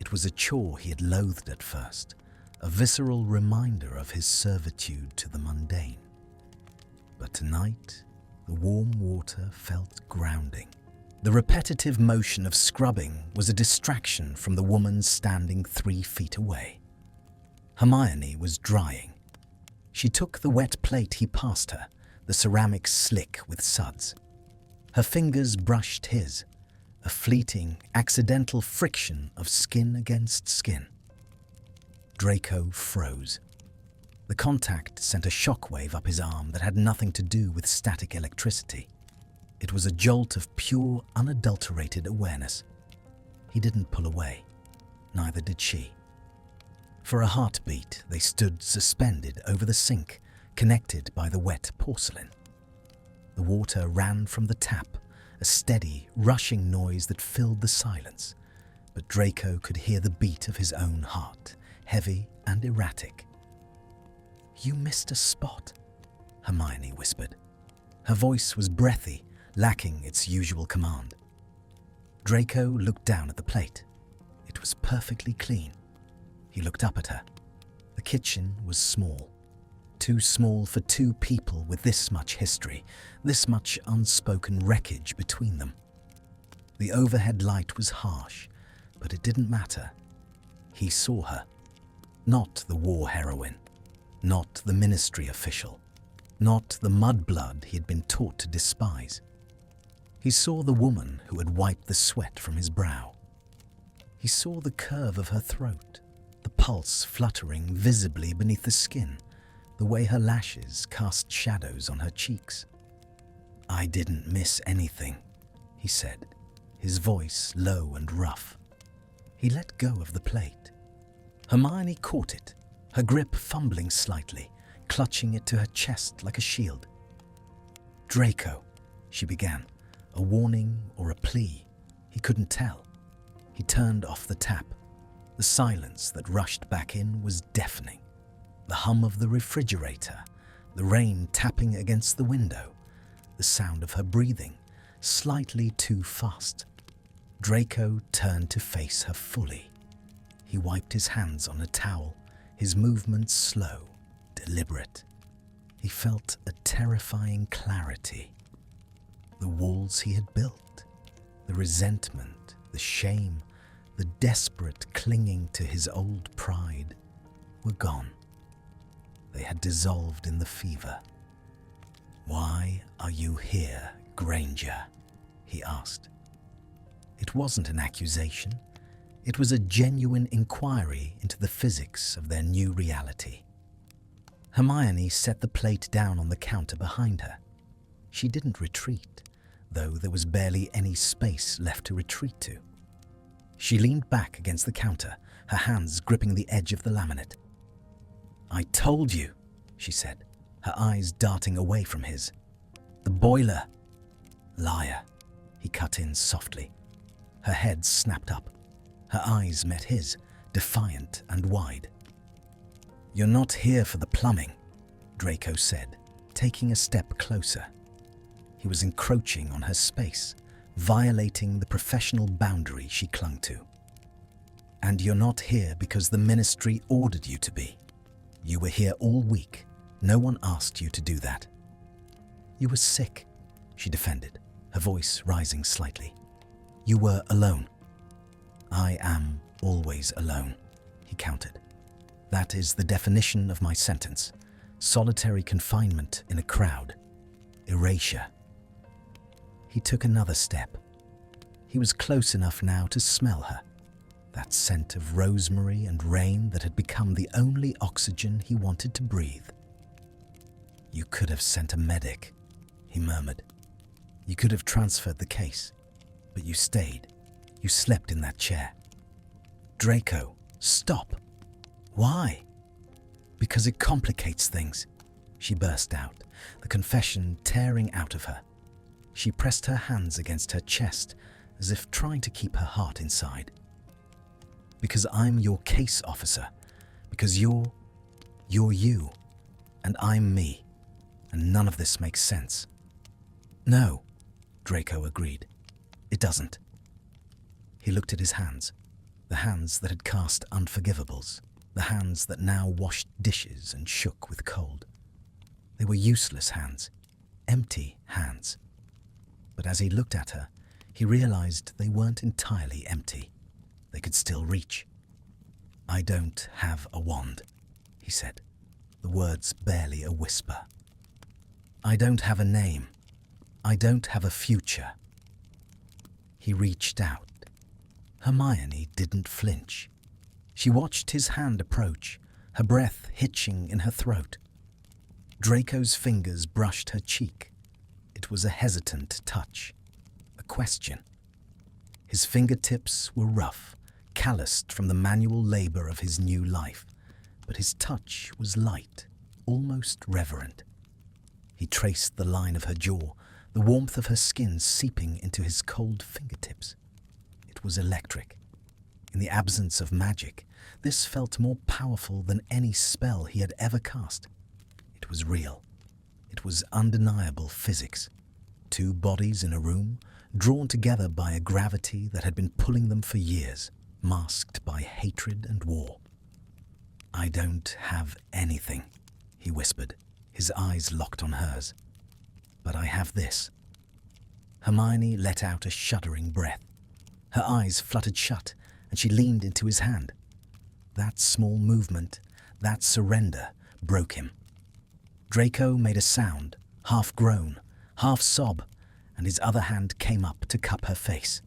It was a chore he had loathed at first, a visceral reminder of his servitude to the mundane. But tonight, the warm water felt grounding. The repetitive motion of scrubbing was a distraction from the woman standing 3 feet away. Hermione was drying. She took the wet plate he passed her, the ceramic slick with suds. Her fingers brushed his, a fleeting, accidental friction of skin against skin. Draco froze. The contact sent a shockwave up his arm that had nothing to do with static electricity. It was a jolt of pure, unadulterated awareness. He didn't pull away. Neither did she. For a heartbeat, they stood suspended over the sink, connected by the wet porcelain. The water ran from the tap, a steady, rushing noise that filled the silence, but Draco could hear the beat of his own heart, heavy and erratic. "You missed a spot," Hermione whispered. Her voice was breathy, lacking its usual command. Draco looked down at the plate. It was perfectly clean. He looked up at her. The kitchen was small. Too small for two people with this much history, this much unspoken wreckage between them. The overhead light was harsh, but it didn't matter. He saw her. Not the war heroine. Not the ministry official. Not the mudblood he had been taught to despise. He saw the woman who had wiped the sweat from his brow. He saw the curve of her throat, the pulse fluttering visibly beneath the skin, the way her lashes cast shadows on her cheeks. "I didn't miss anything," he said, his voice low and rough. He let go of the plate. Hermione caught it, her grip fumbling slightly, clutching it to her chest like a shield. "Draco," she began, a warning or a plea. He couldn't tell. He turned off the tap. The silence that rushed back in was deafening. The hum of the refrigerator, the rain tapping against the window, the sound of her breathing, slightly too fast. Draco turned to face her fully. He wiped his hands on a towel, his movements slow, deliberate. He felt a terrifying clarity. The walls he had built, the resentment, the shame, the desperate clinging to his old pride, were gone. They had dissolved in the fever. "Why are you here, Granger?" he asked. It wasn't an accusation. It was a genuine inquiry into the physics of their new reality. Hermione set the plate down on the counter behind her. She didn't retreat, though there was barely any space left to retreat to. She leaned back against the counter, her hands gripping the edge of the laminate. "I told you," she said, her eyes darting away from his. "The boiler." "Liar," he cut in softly. Her head snapped up. Her eyes met his, defiant and wide. "You're not here for the plumbing," Draco said, taking a step closer. He was encroaching on her space, violating the professional boundary she clung to. "And you're not here because the ministry ordered you to be. You were here all week. No one asked you to do that." "You were sick," she defended, her voice rising slightly. "You were alone." "I am always alone," he countered. "That is the definition of my sentence. Solitary confinement in a crowd. Erasure." He took another step. He was close enough now to smell her, that scent of rosemary and rain that had become the only oxygen he wanted to breathe. "You could have sent a medic," he murmured. "You could have transferred the case, but you stayed. You slept in that chair." "Draco, stop." "Why?" "Because it complicates things," she burst out, the confession tearing out of her. She pressed her hands against her chest, as if trying to keep her heart inside. "Because I'm your case officer. Because you're you, and I'm me, and none of this makes sense." "No," Draco agreed. "It doesn't." He looked at his hands, the hands that had cast unforgivables, the hands that now washed dishes and shook with cold. They were useless hands, empty hands. But as he looked at her, he realized they weren't entirely empty. They could still reach. "I don't have a wand," he said, the words barely a whisper. "I don't have a name. I don't have a future." He reached out. Hermione didn't flinch. She watched his hand approach, her breath hitching in her throat. Draco's fingers brushed her cheek. It was a hesitant touch, a question. His fingertips were rough, calloused from the manual labor of his new life, but his touch was light, almost reverent. He traced the line of her jaw, the warmth of her skin seeping into his cold fingertips. It was electric. In the absence of magic, this felt more powerful than any spell he had ever cast. It was real. It was undeniable physics. Two bodies in a room, drawn together by a gravity that had been pulling them for years, masked by hatred and war. "I don't have anything," he whispered, his eyes locked on hers. "But I have this." Hermione let out a shuddering breath. Her eyes fluttered shut, and she leaned into his hand. That small movement, that surrender, broke him. Draco made a sound, half groan, half sob, and his other hand came up to cup her face.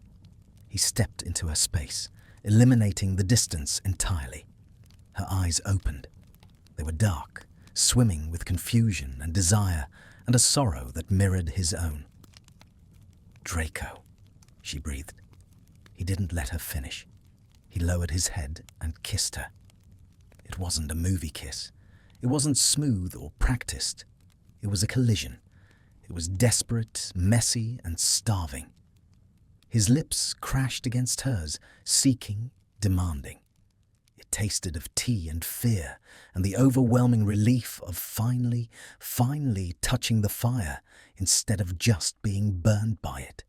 He stepped into her space, eliminating the distance entirely. Her eyes opened. They were dark, swimming with confusion and desire and a sorrow that mirrored his own. "Draco," she breathed. He didn't let her finish. He lowered his head and kissed her. It wasn't a movie kiss. It wasn't smooth or practiced. It was a collision. It was desperate, messy, and starving. His lips crashed against hers, seeking, demanding. It tasted of tea and fear, and the overwhelming relief of finally touching the fire instead of just being burned by it.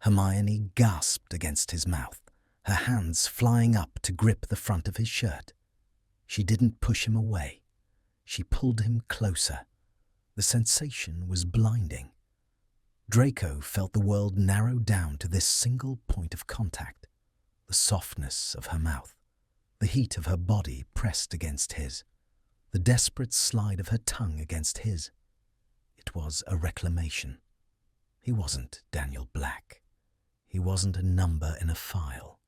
Hermione gasped against his mouth, her hands flying up to grip the front of his shirt. She didn't push him away. She pulled him closer. The sensation was blinding. Draco felt the world narrow down to this single point of contact, the softness of her mouth, the heat of her body pressed against his, the desperate slide of her tongue against his. It was a reclamation. He wasn't Daniel Black. He wasn't a number in a file.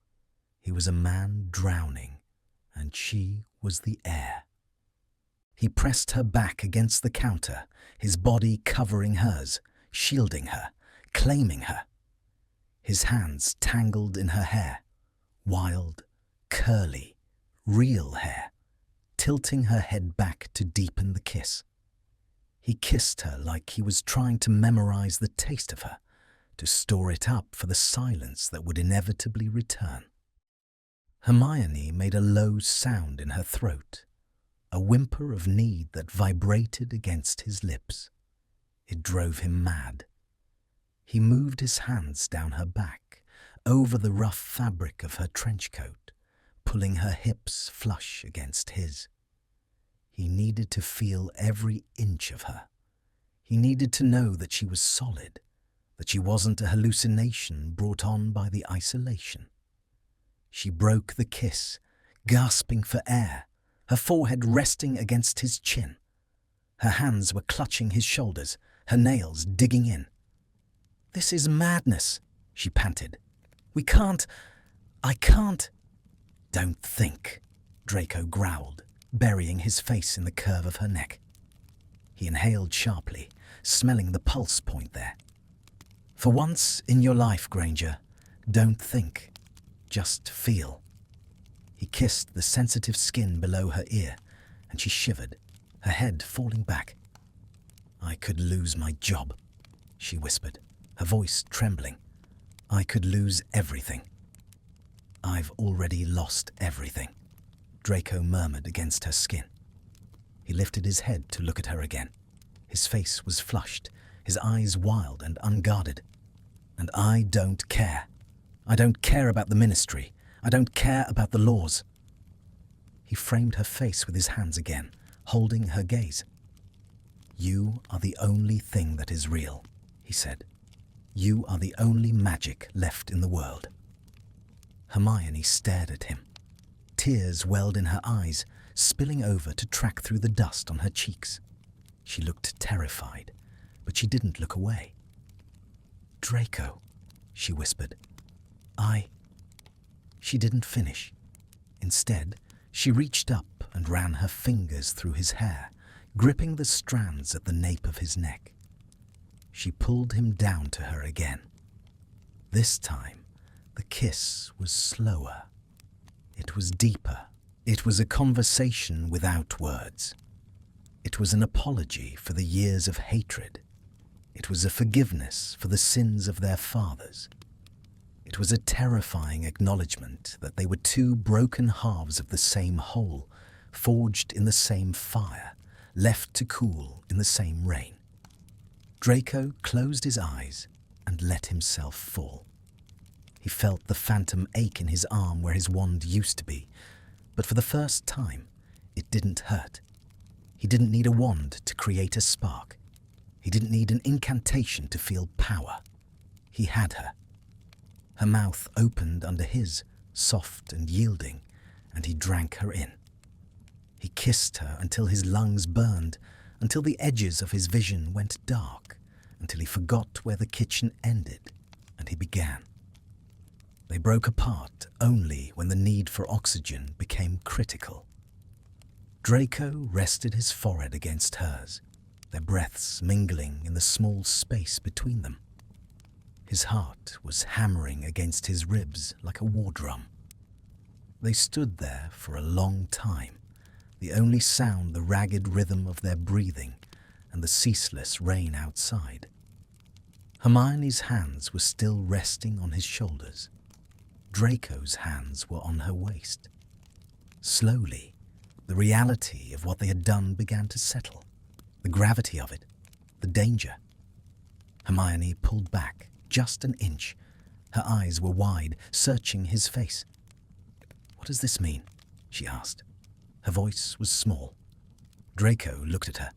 He was a man drowning, and she was the air. He pressed her back against the counter, his body covering hers, shielding her, claiming her. His hands tangled in her hair, wild, curly, real hair, tilting her head back to deepen the kiss. He kissed her like he was trying to memorize the taste of her, to store it up for the silence that would inevitably return. Hermione made a low sound in her throat, a whimper of need that vibrated against his lips. It drove him mad. He moved his hands down her back, over the rough fabric of her trench coat, pulling her hips flush against his. He needed to feel every inch of her. He needed to know that she was solid, that she wasn't a hallucination brought on by the isolation. She broke the kiss, gasping for air, her forehead resting against his chin. Her hands were clutching his shoulders, her nails digging in. "This is madness," she panted. I can't." "Don't think," Draco growled, burying his face in the curve of her neck. He inhaled sharply, smelling the pulse point there. "For once in your life, Granger, don't think. Just feel." He kissed the sensitive skin below her ear, and she shivered, her head falling back. "I could lose my job," she whispered, her voice trembling. "I could lose everything." "I've already lost everything," Draco murmured against her skin. He lifted his head to look at her again. His face was flushed, his eyes wild and unguarded. "And I don't care. I don't care about the ministry. I don't care about the laws." He framed her face with his hands again, holding her gaze. "You are the only thing that is real," he said. "You are the only magic left in the world." Hermione stared at him. Tears welled in her eyes, spilling over to track through the dust on her cheeks. She looked terrified, but she didn't look away. "Draco," she whispered. She didn't finish. Instead, she reached up and ran her fingers through his hair, gripping the strands at the nape of his neck. She pulled him down to her again. This time, the kiss was slower. It was deeper. It was a conversation without words. It was an apology for the years of hatred. It was a forgiveness for the sins of their fathers. It was a terrifying acknowledgement that they were two broken halves of the same whole, forged in the same fire, left to cool in the same rain. Draco closed his eyes and let himself fall. He felt the phantom ache in his arm where his wand used to be, but for the first time, it didn't hurt. He didn't need a wand to create a spark. He didn't need an incantation to feel power. He had her. Her mouth opened under his, soft and yielding, and he drank her in. He kissed her until his lungs burned, until the edges of his vision went dark, until he forgot where the kitchen ended, and he began. They broke apart only when the need for oxygen became critical. Draco rested his forehead against hers, their breaths mingling in the small space between them. His heart was hammering against his ribs like a war drum. They stood there for a long time, the only sound the ragged rhythm of their breathing and the ceaseless rain outside. Hermione's hands were still resting on his shoulders. Draco's hands were on her waist. Slowly, the reality of what they had done began to settle. The gravity of it, the danger. Hermione pulled back just an inch. Her eyes were wide, searching his face. "What does this mean?" she asked. Her voice was small. Draco looked at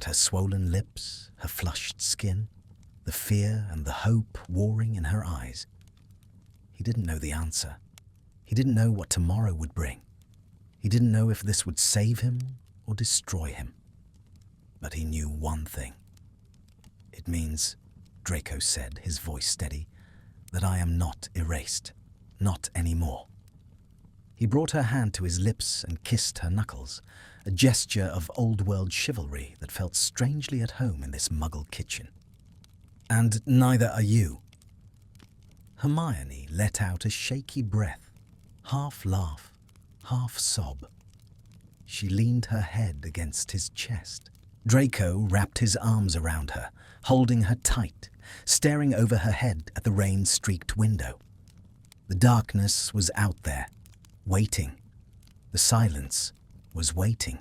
her swollen lips, her flushed skin, the fear and the hope warring in her eyes. He didn't know the answer. He didn't know what tomorrow would bring. He didn't know if this would save him or destroy him. But he knew one thing. "It means," Draco said, his voice steady, "that I am not erased. Not anymore." He brought her hand to his lips and kissed her knuckles, a gesture of old-world chivalry that felt strangely at home in this Muggle kitchen. "And neither are you." Hermione let out a shaky breath, half laugh, half sob. She leaned her head against his chest. Draco wrapped his arms around her, holding her tight, staring over her head at the rain-streaked window. The darkness was out there, waiting. The silence was waiting.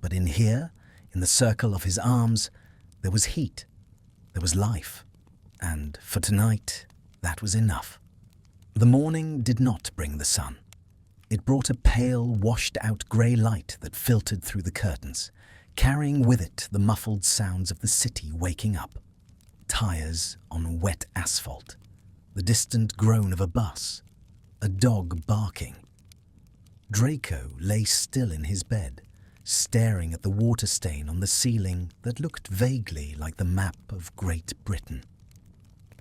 But in here, in the circle of his arms, there was heat, there was life, and for tonight, that was enough. The morning did not bring the sun. It brought a pale, washed-out grey light that filtered through the curtains, carrying with it the muffled sounds of the city waking up. Tires on wet asphalt, the distant groan of a bus, a dog barking. Draco lay still in his bed, staring at the water stain on the ceiling that looked vaguely like the map of Great Britain.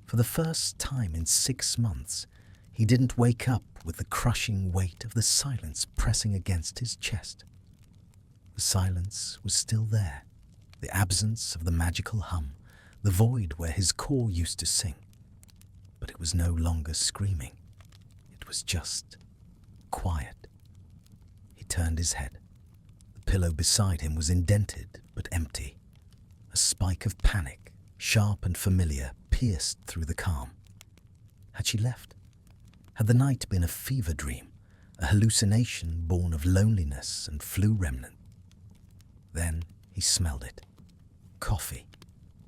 For the first time in 6 months, he didn't wake up with the crushing weight of the silence pressing against his chest. The silence was still there, the absence of the magical hum, the void where his core used to sing. But it was no longer screaming. It was just quiet. He turned his head. The pillow beside him was indented but empty. A spike of panic, sharp and familiar, pierced through the calm. Had she left? Had the night been a fever dream, a hallucination born of loneliness and flu remnant? Then he smelled it. Coffee.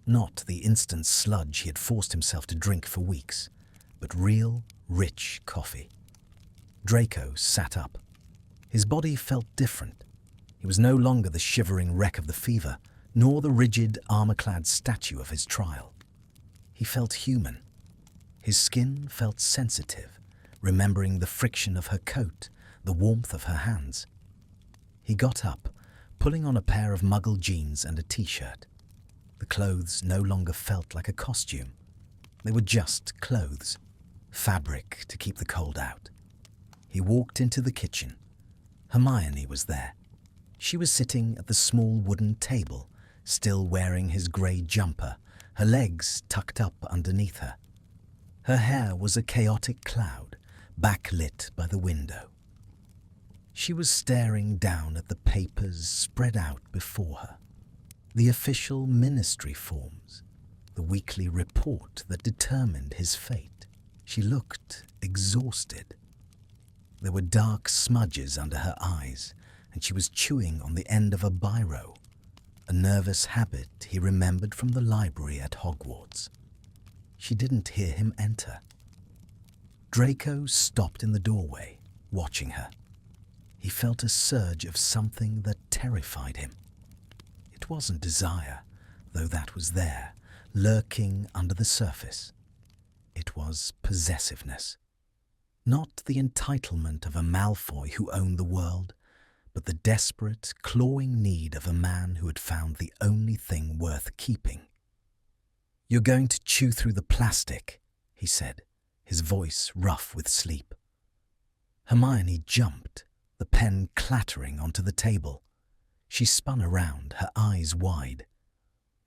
Not the instant sludge he had forced himself to drink for weeks, but real, rich coffee. Draco sat up. His body felt different. He was no longer the shivering wreck of the fever, nor the rigid, armor-clad statue of his trial. He felt human. His skin felt sensitive, remembering the friction of her coat, the warmth of her hands. He got up, pulling on a pair of Muggle jeans and a t-shirt. The clothes no longer felt like a costume. They were just clothes, fabric to keep the cold out. He walked into the kitchen. Hermione was there. She was sitting at the small wooden table, still wearing his grey jumper, her legs tucked up underneath her. Her hair was a chaotic cloud, backlit by the window. She was staring down at the papers spread out before her. The official ministry forms, the weekly report that determined his fate. She looked exhausted. There were dark smudges under her eyes, and she was chewing on the end of a biro, a nervous habit he remembered from the library at Hogwarts. She didn't hear him enter. Draco stopped in the doorway, watching her. He felt a surge of something that terrified him. It wasn't desire, though that was there, lurking under the surface. It was possessiveness. Not the entitlement of a Malfoy who owned the world, but the desperate, clawing need of a man who had found the only thing worth keeping. "You're going to chew through the plastic," he said, his voice rough with sleep. Hermione jumped, the pen clattering onto the table. She spun around, her eyes wide.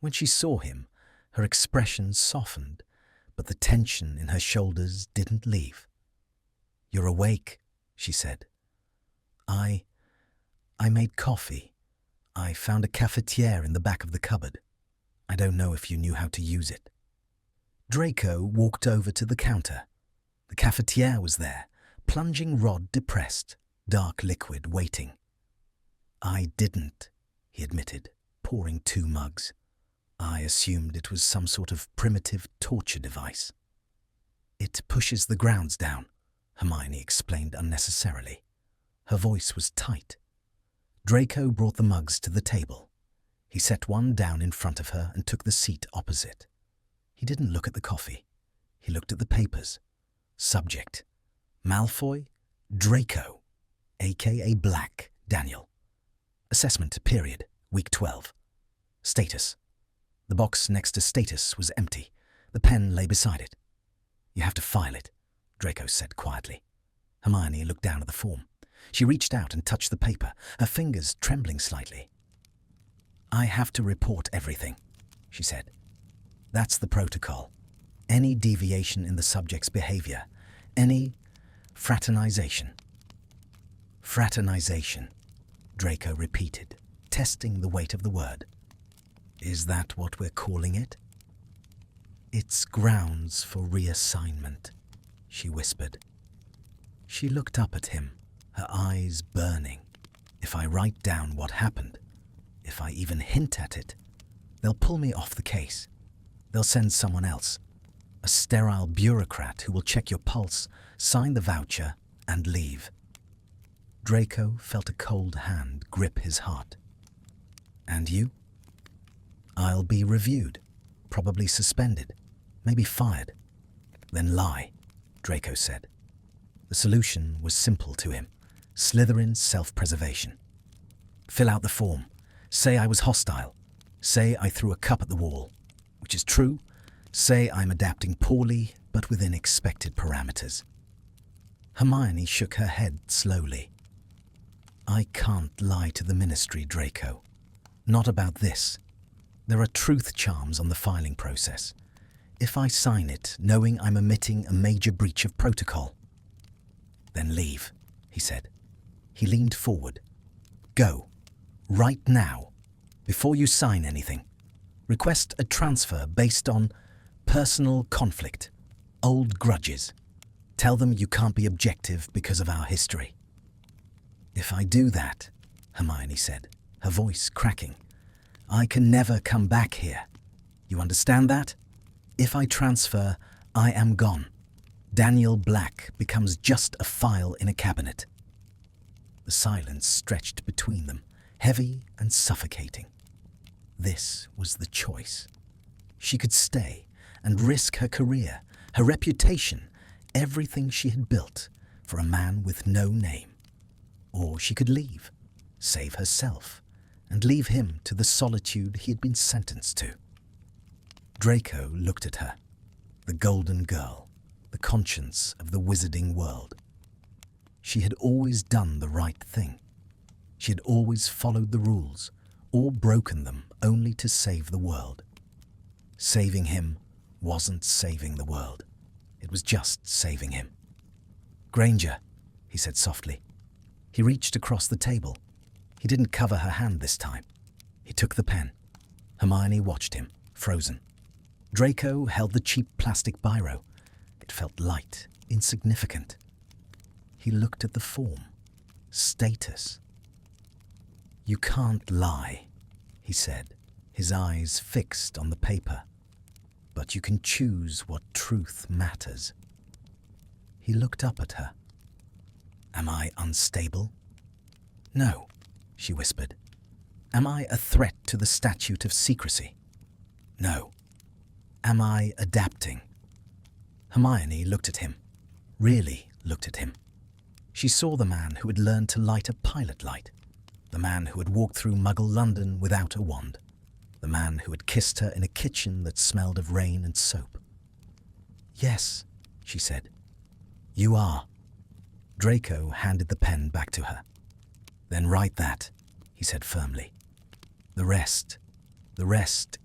When she saw him, her expression softened, but the tension in her shoulders didn't leave. "You're awake," she said. I made coffee. I found a cafetiere in the back of the cupboard. I don't know if you knew how to use it." Draco walked over to the counter. The cafetiere was there, plunging rod depressed, dark liquid waiting. "I didn't," he admitted, pouring 2 mugs. "I assumed it was some sort of primitive torture device." "It pushes the grounds down," Hermione explained unnecessarily. Her voice was tight. Draco brought the mugs to the table. He set one down in front of her and took the seat opposite. He didn't look at the coffee. He looked at the papers. Subject: Malfoy, Draco, a.k.a. Black, Daniel. Assessment period, week 12. Status: the box next to status was empty. The pen lay beside it. "You have to file it," Draco said quietly. Hermione looked down at the form. She reached out and touched the paper, her fingers trembling slightly. "I have to report everything," she said. "That's the protocol. Any deviation in the subject's behavior, any fraternization." "Fraternization," Draco repeated, testing the weight of the word. "Is that what we're calling it?" "It's grounds for reassignment," she whispered. She looked up at him, her eyes burning. "If I write down what happened, if I even hint at it, they'll pull me off the case. They'll send someone else, a sterile bureaucrat who will check your pulse, sign the voucher, and leave." Draco felt a cold hand grip his heart. "And you?" "I'll be reviewed, probably suspended, maybe fired." "Then lie," Draco said. The solution was simple to him: Slytherin's self-preservation. "Fill out the form. Say I was hostile. Say I threw a cup at the wall, which is true. Say I'm adapting poorly, but within expected parameters." Hermione shook her head slowly. "I can't lie to the Ministry, Draco. Not about this. There are truth charms on the filing process. If I sign it knowing I'm omitting a major breach of protocol." "Then leave," he said. He leaned forward. "Go. Right now. Before you sign anything. Request a transfer based on personal conflict, old grudges. Tell them you can't be objective because of our history." "If I do that," Hermione said, her voice cracking, "I can never come back here. You understand that? If I transfer, I am gone. Daniel Black becomes just a file in a cabinet." The silence stretched between them, heavy and suffocating. This was the choice. She could stay and risk her career, her reputation, everything she had built for a man with no name. Or she could leave, save herself, and leave him to the solitude he had been sentenced to. Draco looked at her, the golden girl, the conscience of the wizarding world. She had always done the right thing, She had always followed the rules, or broken them only to save the world. Saving him wasn't saving the world. It was just saving him. "Granger," he said softly. He reached across the table. He didn't cover her hand this time. He took the pen. Hermione watched him, frozen. Draco held the cheap plastic biro. It felt light, insignificant. He looked at the form. Status. "You can't lie," he said, his eyes fixed on the paper. "But you can choose what truth matters." He looked up at her. "Am I unstable?" "No," she whispered. "Am I a threat to the statute of secrecy?" "No." "Am I adapting?" Hermione looked at him, really looked at him. She saw the man who had learned to light a pilot light, the man who had walked through Muggle London without a wand, the man who had kissed her in a kitchen that smelled of rain and soap. "Yes," she said. "You are." Draco handed the pen back to her. "Then write that," he said firmly. The rest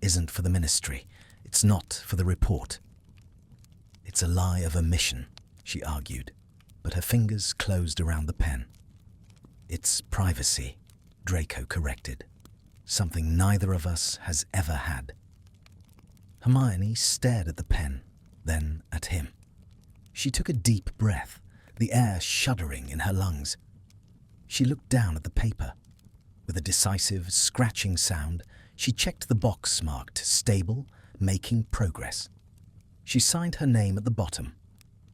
isn't for the ministry. It's not for the report." "It's a lie of omission," she argued, but her fingers closed around the pen. "It's privacy," Draco corrected. "Something neither of us has ever had." Hermione stared at the pen, then at him. She took a deep breath, the air shuddering in her lungs. She looked down at the paper. With a decisive, scratching sound, she checked the box marked "Stable, Making Progress." She signed her name at the bottom.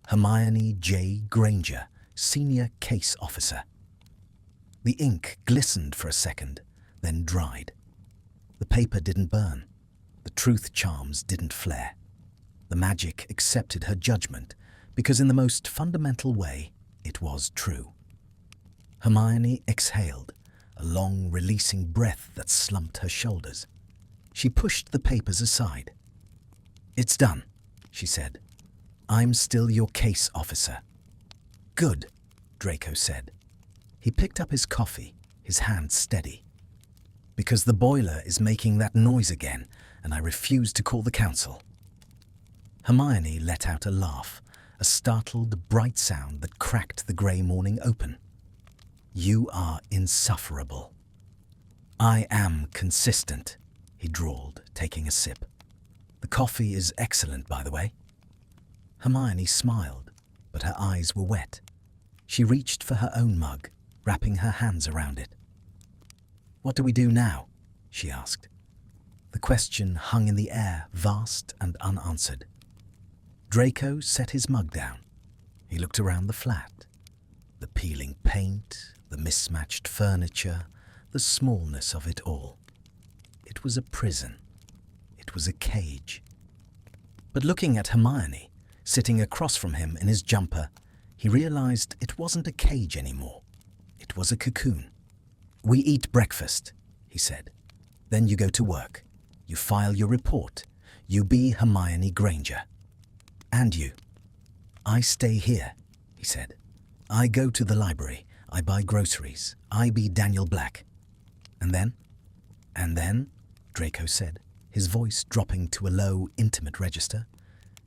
Hermione J. Granger, Senior Case Officer. The ink glistened for a second, then dried. The paper didn't burn. The truth charms didn't flare. The magic accepted her judgment, because in the most fundamental way, it was true. Hermione exhaled, a long, releasing breath that slumped her shoulders. She pushed the papers aside. "It's done," she said. "I'm still your case officer." "Good," Draco said. He picked up his coffee, his hand steady. "Because the boiler is making that noise again, and I refuse to call the council." Hermione let out a laugh, a startled, bright sound that cracked the grey morning open. "You are insufferable." "I am consistent," he drawled, taking a sip. "The coffee is excellent, by the way." Hermione smiled, but her eyes were wet. She reached for her own mug, wrapping her hands around it. "What do we do now?" she asked. The question hung in the air, vast and unanswered. Draco set his mug down. He looked around the flat. The peeling paint, the mismatched furniture, the smallness of it all. It was a prison. It was a cage. But looking at Hermione, sitting across from him in his jumper, he realized it wasn't a cage anymore. It was a cocoon. "We eat breakfast," he said. "Then you go to work. You file your report. You be Hermione Granger. And you." "I stay here," he said. "I go to the library. I buy groceries. I be Daniel Black." "And then?" "And then," Draco said, his voice dropping to a low, intimate register,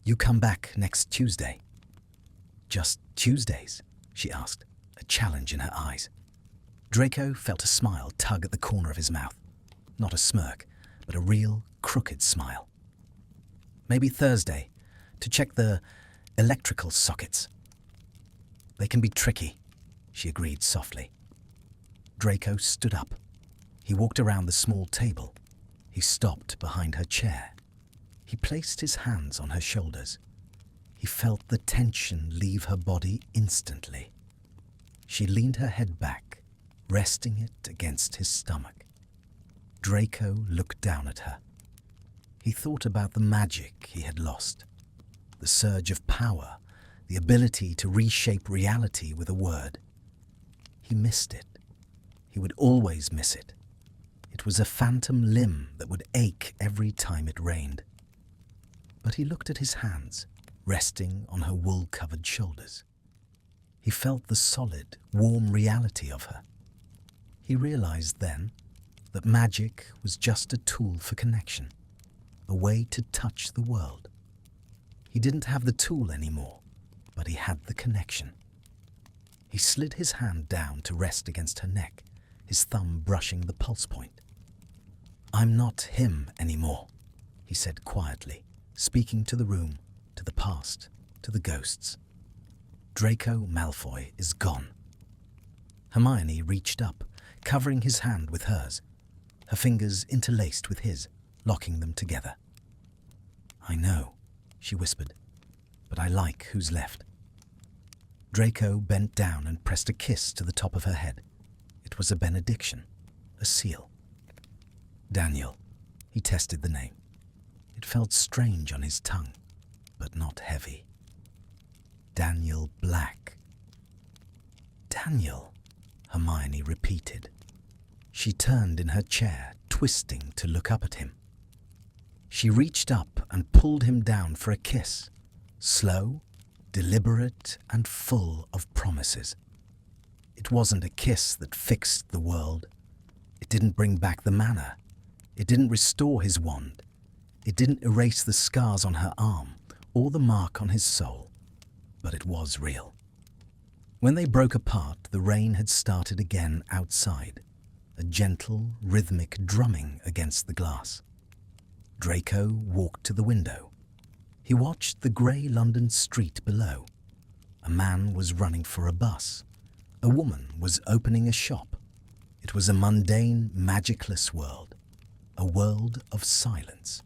"you come back next Tuesday." "Just Tuesdays?" she asked, a challenge in her eyes. Draco felt a smile tug at the corner of his mouth. Not a smirk, but a real, crooked smile. "Maybe Thursday, to check the electrical sockets." "They can be tricky," she agreed softly. Draco stood up. He walked around the small table. He stopped behind her chair. He placed his hands on her shoulders. He felt the tension leave her body instantly. She leaned her head back, resting it against his stomach. Draco looked down at her. He thought about the magic he had lost, the surge of power, the ability to reshape reality with a word. He missed it. He would always miss it. It was a phantom limb that would ache every time it rained. But he looked at his hands, resting on her wool-covered shoulders. He felt the solid, warm reality of her. He realized then that magic was just a tool for connection, a way to touch the world. He didn't have the tool anymore, but he had the connection. He slid his hand down to rest against her neck, his thumb brushing the pulse point. "I'm not him anymore," he said quietly, speaking to the room, to the past, to the ghosts. "Draco Malfoy is gone." Hermione reached up, covering his hand with hers, her fingers interlaced with his, locking them together. "I know," she whispered, "but I like who's left." Draco bent down and pressed a kiss to the top of her head. It was a benediction, a seal. Daniel. He tested the name. It felt strange on his tongue, but not heavy. Daniel Black. "Daniel," Hermione repeated. She turned in her chair, twisting to look up at him. She reached up and pulled him down for a kiss, slow, deliberate, and full of promises. It wasn't a kiss that fixed the world. It didn't bring back the manor. It didn't restore his wand. It didn't erase the scars on her arm or the mark on his soul. But it was real. When they broke apart, the rain had started again outside, a gentle, rhythmic drumming against the glass. Draco walked to the window. He watched the grey London street below. A man was running for a bus. A woman was opening a shop. It was a mundane, magicless world, a world of silence.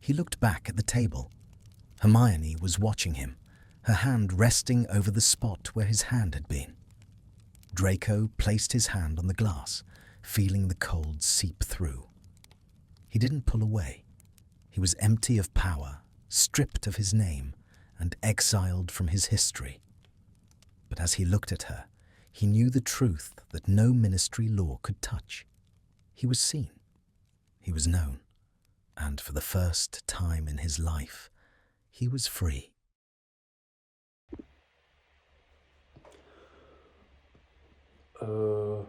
He looked back at the table. Hermione was watching him, her hand resting over the spot where his hand had been. Draco placed his hand on the glass, feeling the cold seep through. He didn't pull away. He was empty of power, stripped of his name, and exiled from his history. But as he looked at her, he knew the truth that no ministry law could touch. He was seen. He was known. And for the first time in his life, he was free.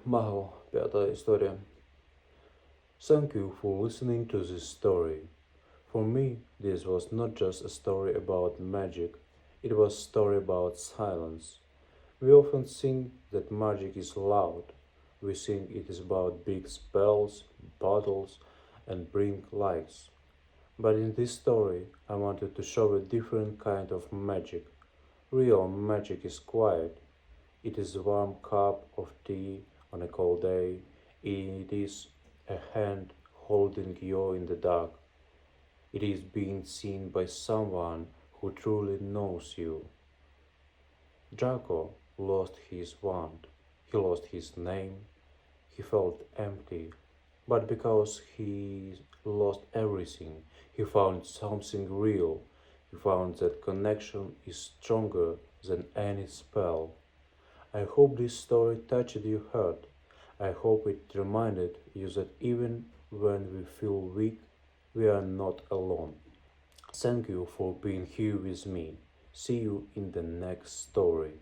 Muggle, пятая история. Thank you for listening to this story. For me, this was not just a story about magic, it was a story about silence. We often think that magic is loud. We think it is about big spells, battles, and bring lights. But in this story, I wanted to show a different kind of magic. Real magic is quiet. It is a warm cup of tea on a cold day. It is a hand holding you in the dark. It is being seen by someone who truly knows you. Draco lost his wand. He lost his name. He felt empty. But because he lost everything, he found something real. He found that connection is stronger than any spell. I hope this story touched your heart. I hope it reminded you that even when we feel weak, we are not alone. Thank you for being here with me. See you in the next story.